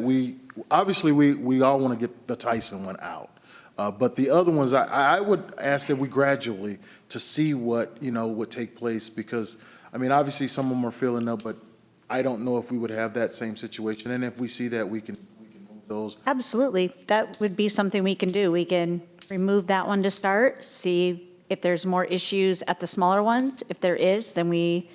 obviously, we all want to get the Tyson one out, but the other ones, I would ask that we gradually to see what, would take place, because, I mean, obviously, some of them are filling up, but I don't know if we would have that same situation, and if we see that, we can move those. Absolutely. That would be something we can do. We can remove that one to start, see if there's more issues at the smaller ones. If there is, then we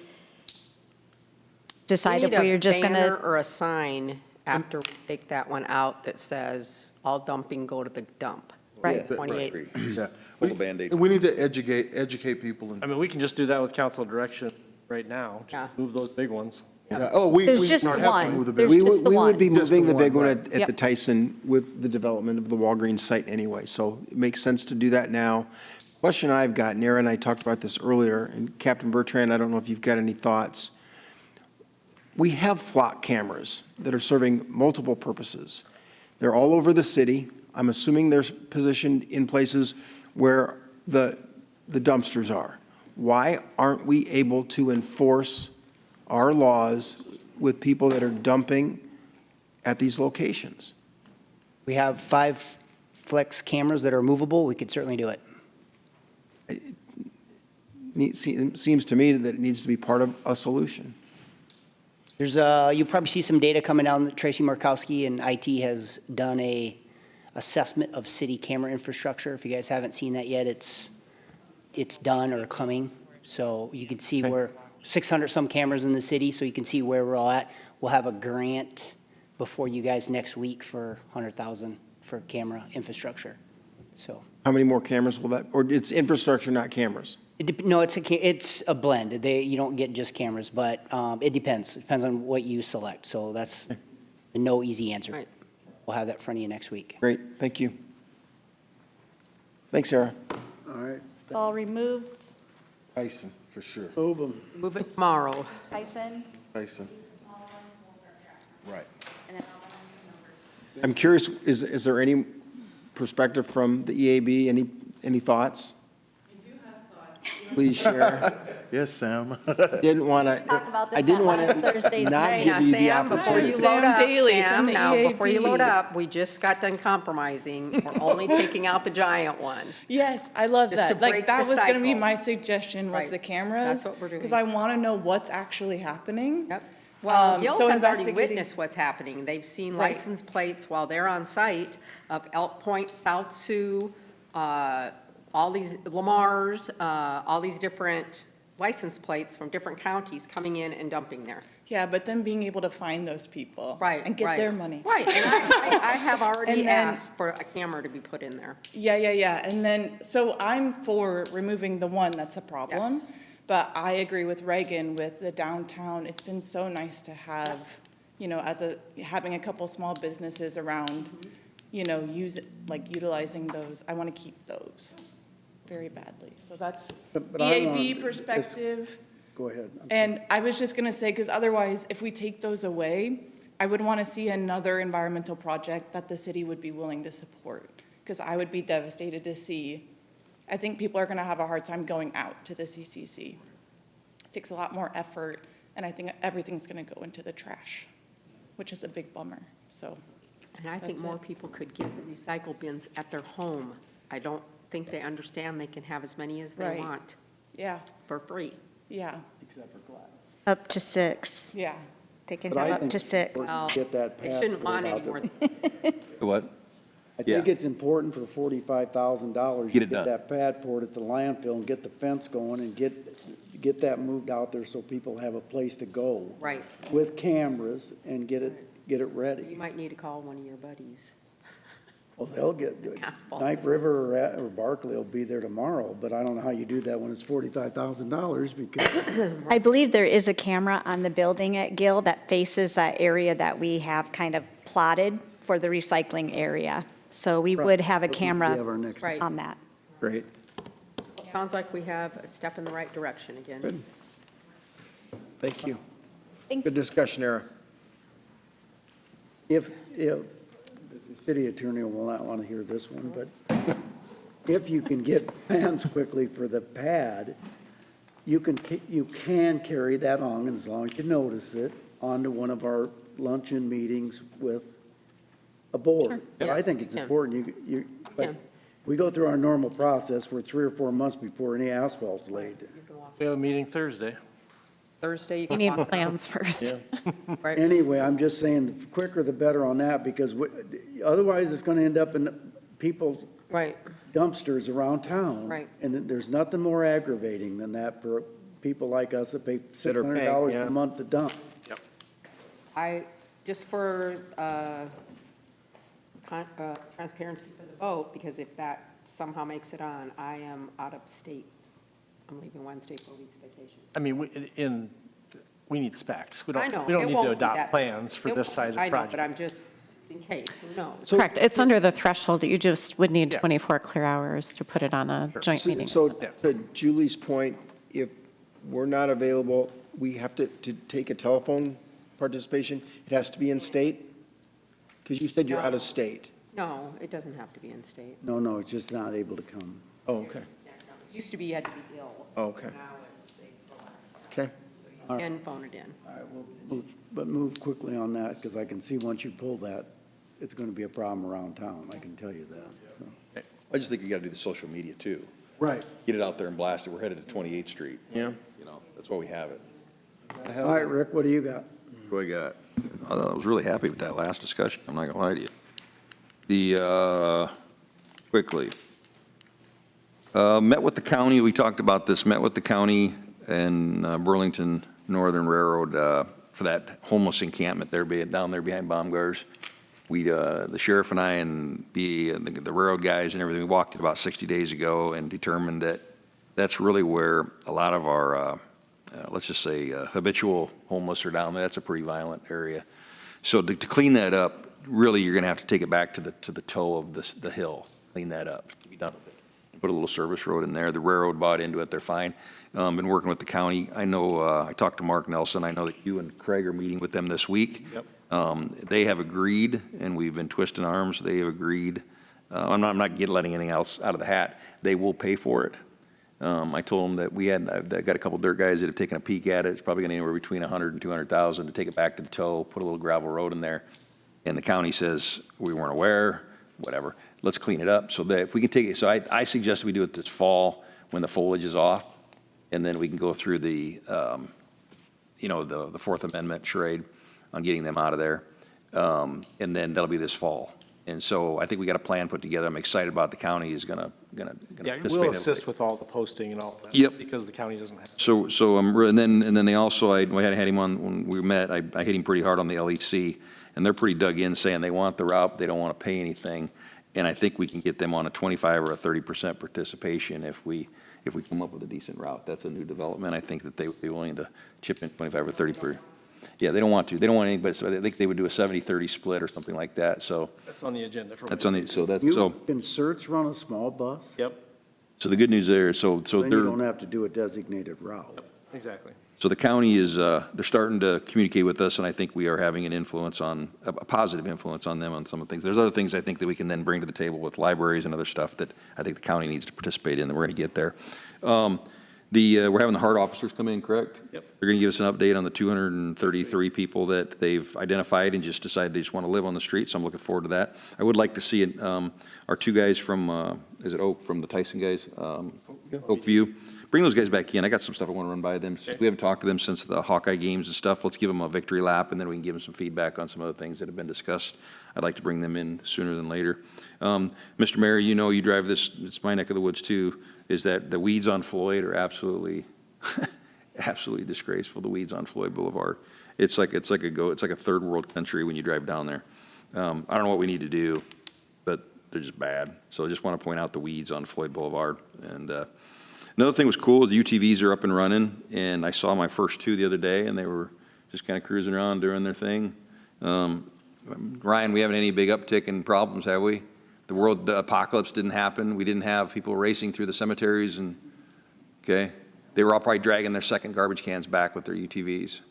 decide if we're just going We need a banner to. or a sign after we take that one out that says, all dumping go to the dump. Right. 28. Yeah. Pull the Band-Aid. And we need to educate people. I mean, we can just do that with council direction right now. Yeah. Just move those big ones. We There's just don't the have one. to move the There's big. just the We would one. be Just moving the the big one, one right. at the Yep. Tyson with the development of the Walgreens site anyway, so it makes sense to do that now. Question I've got, Nara and I talked about this earlier, and Captain Bertrand, I don't know if you've got any thoughts. We have flock cameras that are serving multiple purposes. They're all over the city. I'm assuming they're positioned in places where the dumpsters are. Why aren't we able to enforce our laws with people that are dumping at these locations? We have 5 flex cameras that are movable. We could certainly do it. Seems to me that it needs to be part of a solution. There's you'll probably see some data coming down that Tracy Markowski and IT has done a assessment of city camera infrastructure. If you guys haven't seen that yet, it's done or coming. So you can see where 600 some cameras in the city, so you can see where we're all at. We'll have a grant before you guys next week for 100,000 for camera infrastructure. So How many more cameras will that, or it's infrastructure, not cameras? no, it's a blend. You don't get just cameras, but it depends. It depends on what you select. So that's no easy answer. Right. We'll have that in front of you next week. Great, thank you. Thanks, Sarah. All right, I'll remove Tyson, for sure. move them. Move it tomorrow. Tyson. Tyson. Right. I'm curious, is there any perspective from the EAB, any thoughts? I do have thoughts. Please share. Yes, Sam. Didn't want to, Talked about this I didn't at want last to Thursday's not Hey, give now, you the Sam, before you opportunity. load up, Daly Sam, from the now, before you load EAB. up, we just got done compromising. We're only taking out the giant one. Yes, I love Just to that. break Like, that the was gonna be cycle. my suggestion, was Right. the cameras. That's what we're doing. Because I wanna know what's actually happening. Yep. Well, So Gil has already investigating- witnessed what's happening. They've seen Right. license plates while they're on site of Elk Point, South Sioux, all these Lamar's, all these different license plates from different counties coming in and dumping there. Yeah, but then being able to find those people. Right, And get right. their money. Right, and I have already And then- asked for a camera to be put in there. Yeah. And then, so I'm for removing the one that's a problem. Yes. But I agree with Reagan with the downtown. It's been so nice to have, having a couple small businesses around, utilizing those. I want to keep those very badly. So that's But I EAB want- perspective. Go ahead. And I was just going to say, because otherwise, if we take those away, I would want to see another environmental project that the city would be willing to support. because I would be devastated to see. I think people are going to have a hard time going out to the CCC. It takes a lot more effort, and I think everything's going to go into the trash, which is a big bummer, so. And I think that's more it. people could get the recycle bins at their home. I don't think they understand they can have as many as they Right. want Yeah, for free. yeah, Except for glass. Up to 6. yeah. They can But I have up think to it's 6. important to get that They pad shouldn't pulled want out any there. more. What? I think Yeah. it's important for $45,000. Get to it done. That pad poured at the landfill and get the fence going and get that moved out there so people have a place to go. Right. With cameras and get it You ready. might need to call one of your buddies. Well, they'll get, Asphalt Knife business. River or Barkley will be there tomorrow, but I don't know how you do that when it's $45,000 because I believe there is a camera on the building at Gill that faces that area that we have kind of plotted for the recycling area. So we would have a we have camera our next. Right. on that. Great. Sounds like we have a step in the right direction again. Good. Thank you. Thank- Good discussion, Era. If the city attorney will not want to hear this one, but if you can get plans quickly for the pad, you can carry that on, and as long as you notice it, onto one of our luncheon meetings with a board. But I Yes, think you it's can. important, but can. we go through our normal process, we're 3 or 4 months before any asphalt's laid. We have a meeting Thursday. Thursday, you We can need walk plans first. Right. Anyway, I'm just saying, the quicker the better on that, because otherwise it's gonna end up in people's Right. dumpsters around town. Right. And there's nothing more aggravating than that for people like us that pay That are paying, $600 yeah. a month to dump. Just for transparency for the vote, because if that somehow makes it on, I am out of state. I'm leaving Wednesday for a week's vacation. I mean, we need specs. We I know, don't, we don't it need to won't be adopt that- plans for it this won't- size of I know, project. but I'm just, in case, who knows? Correct. It's under the threshold. You just would need 24 clear hours to put it on a joint meeting. So to Julie's point, if we're not available, we have to take a telephone participation? It has to be in state? Because you said you're out of state. No, it doesn't have to be in state. No, it's just not able to come. Oh, okay. It used to be you had to be ill. Oh, okay. Now it's they relax. Okay. You can phone it in. All right, but move quickly on that, because I can see once you pull that, it's gonna be a problem around town, I can tell you that, so. I just think you got to do the social media too. Right. Get it out there and blast it. We're headed to 28th Street. Yeah. You know, that's why we have it. All right, Rick, what do you got? What do I got? I was really happy with that last discussion. I'm not gonna lie to you. Quickly. Met with the county, we talked about this, met with the county and Burlington Northern Railroad for that homeless encampment there, down there behind Baumgars. The sheriff and I and the railroad guys and everything, we walked it about 60 days ago and determined that that's really where a lot of our, let's just say, habitual homeless are down there. That's a pretty violent area. So to clean that up, really, you're going to have to take it back to the toe of the hill, clean that up, be done with it. Put a little service road in there. The railroad bought into it. They're fine. Been working with the county. I know, I talked to Mark Nelson. I know that you and Craig are meeting with them this week. Yep. They have agreed, and we've been twisting arms. They have agreed. I'm not letting anything else out of the hat. They will pay for it. I told them that I've got a couple dirt guys that have taken a peek at it. It's probably going to anywhere between 100 and 200,000 to take it back to the toe, put a little gravel road in there. And the county says, we weren't aware, whatever. Let's clean it up. So that if we can take it, so I suggest we do it this fall when the foliage is off, and then we can go through the Fourth Amendment charade on getting them out of there. And then that'll be this fall. And so I think we got a plan put together. I'm excited about the county is gonna Yeah, participate we'll heavily. assist with all the posting and all that. Yep. Because the county doesn't have. So and then they also, I had him on, when we met, I hit him pretty hard on the LEC, and they're pretty dug in saying they want the route, they don't want to pay anything. And I think we can get them on a 25 or a 30% participation if we come up with a decent route. That's a new development. I think that they would be willing to chip in 25 or 30 per. Yeah, they don't want to. They don't want anybody, so I think they would do a 70-30 split or something like that, so. That's on the agenda for. That's on the, so that's, You so, can search run a small bus, Yep. so the good news there, so then you they're. don't have to do a designated route. Exactly. So the county is, they're starting to communicate with us, and I think we are having an influence on, a positive influence on them on some of the things. There's other things I think that we can then bring to the table with libraries and other stuff that I think the county needs to participate in, that we're going to get there. We're having the HART officers come in, correct? Yep. They're going to give us an update on the 233 people that they've identified and just decided they just want to live on the street, so I'm looking forward to that. I would like to see it, our two guys from, is it Oak, from the Tyson guys? Oakview. Bring those guys back in. I got some stuff I want to run by them. Okay. We haven't talked to them since the Hawkeye games and stuff. Let's give them a victory lap, and then we can give them some feedback on some other things that have been discussed. I'd like to bring them in sooner than later. Mr. Mayor, you know, you drive this, it's my neck of the woods too, is that the weeds on Floyd are absolutely, absolutely disgraceful, the weeds on Floyd Boulevard. It's like a third world country when you drive down there. I don't know what we need to do, but they're just bad. So I just want to point out the weeds on Floyd Boulevard. And another thing was cool is the UTVs are up and running, and I saw my first two the other day, and they were just kind of cruising around doing their thing. Ryan, we haven't any big uptick in problems, have we? The apocalypse didn't happen. We didn't have people racing through the cemeteries, and okay, they were all probably dragging their second garbage cans back with their UTVs.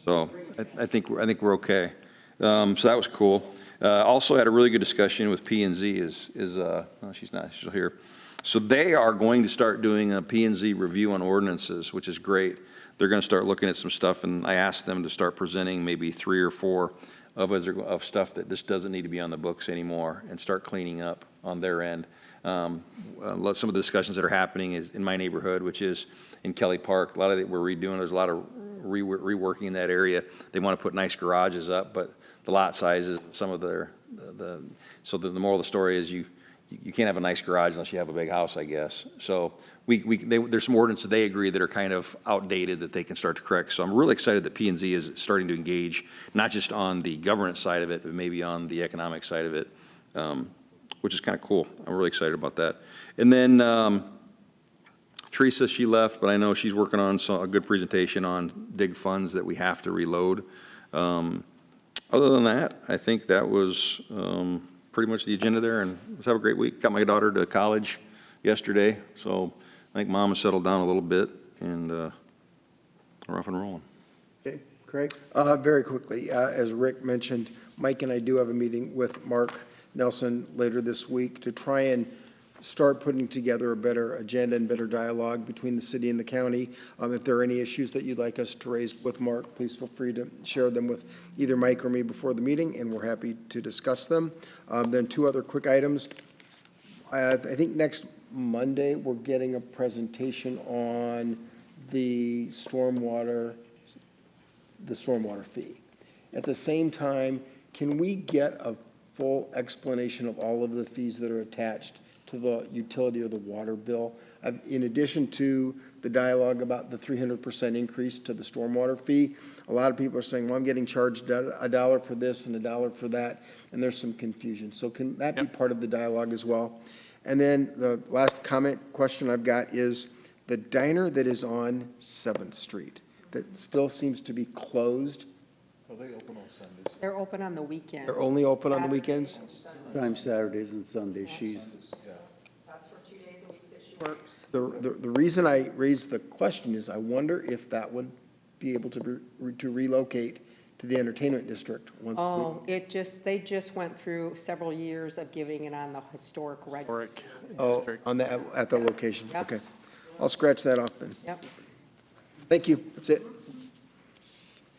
So I think we're okay. So that was cool. Also had a really good discussion with P&Z. Oh, she's not. She's here. So they are going to start doing a P&Z review on ordinances, which is great. They're going to start looking at some stuff, and I asked them to start presenting maybe 3 or 4 of stuff that just doesn't need to be on the books anymore, and start cleaning up on their end. Some of the discussions that are happening is in my neighborhood, which is in Kelly Park. A lot of it we're redoing. There's a lot of reworking in that area. They want to put nice garages up, but the lot sizes, some of so the moral of the story is you can't have a nice garage unless you have a big house, I guess. So there's some ordinances they agree that are kind of outdated that they can start to correct. So I'm really excited that P&Z is starting to engage, not just on the governance side of it, but maybe on the economic side of it, which is kind of cool. I'm really excited about that. And then Teresa, she left, but I know she's working on a good presentation on dig funds that we have to reload. Other than that, I think that was pretty much the agenda there, and let's have a great week. Got my daughter to college yesterday, so I think Mom has settled down a little bit, and we're off and rolling. Okay, Craig? Very quickly, as Rick mentioned, Mike and I do have a meeting with Mark Nelson later this week to try and start putting together a better agenda and better dialogue between the city and the county. If there are any issues that you'd like us to raise with Mark, please feel free to share them with either Mike or me before the meeting, and we're happy to discuss them. Then 2 other quick items. I think next Monday, we're getting a presentation on the stormwater fee. At the same time, can we get a full explanation of all of the fees that are attached to the utility or the water bill? In addition to the dialogue about the 300% increase to the stormwater fee, a lot of people are saying, well, I'm getting charged $1 for this and $1 for that, and there's some confusion. So can that be part of the dialogue as well? And then the last question I've got is the diner that is on 7th Street that still seems to be closed. Are they open on Sundays? They're open on the weekend. They're only open on the weekends? Sometimes Saturdays and Sundays. That's for 2 days a week that she works. The reason I raised the question is I wonder if that would be able to relocate to the entertainment district. Oh, they just went through several years of giving it on the historic register. Oh, at the location, Yep. okay. I'll scratch that off then. Yep. Thank you, that's it.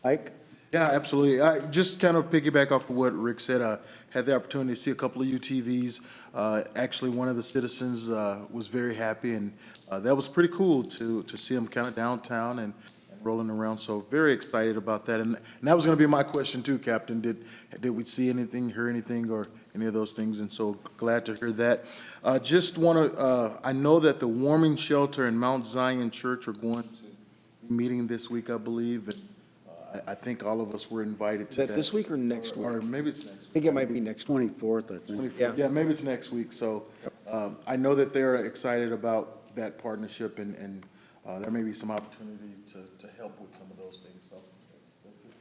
Ike? Yeah, absolutely. I just kind of piggyback off of what Rick said. I had the opportunity to see a couple of UTVs. Actually, one of the citizens was very happy, and that was pretty cool to see them kind of downtown and rolling around. So very excited about that. And that was going to be my question too, Captain. Did we see anything, hear anything, or any of those things? And so glad to hear that. Just want to, I know that the warming shelter and Mount Zion Church are going to be meeting this week, I believe. And I think all of us were invited to that. Is that this week or next week? Or maybe it's next week. I think it might be next week. 24th, I think. Yeah, maybe it's next week. So I know that they're excited about that partnership, and there may be some opportunity to help with some of those things. So that's it.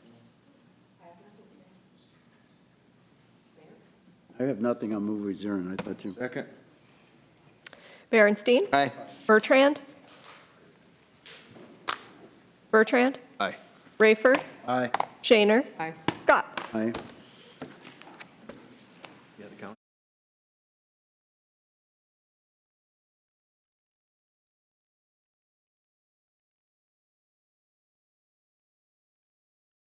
I have nothing on move adjourn. I thought you. Second. Berenstein? Aye. Bertrand? Bertrand. Aye. Rayford. Aye. Shaner. Aye. Scott. Aye.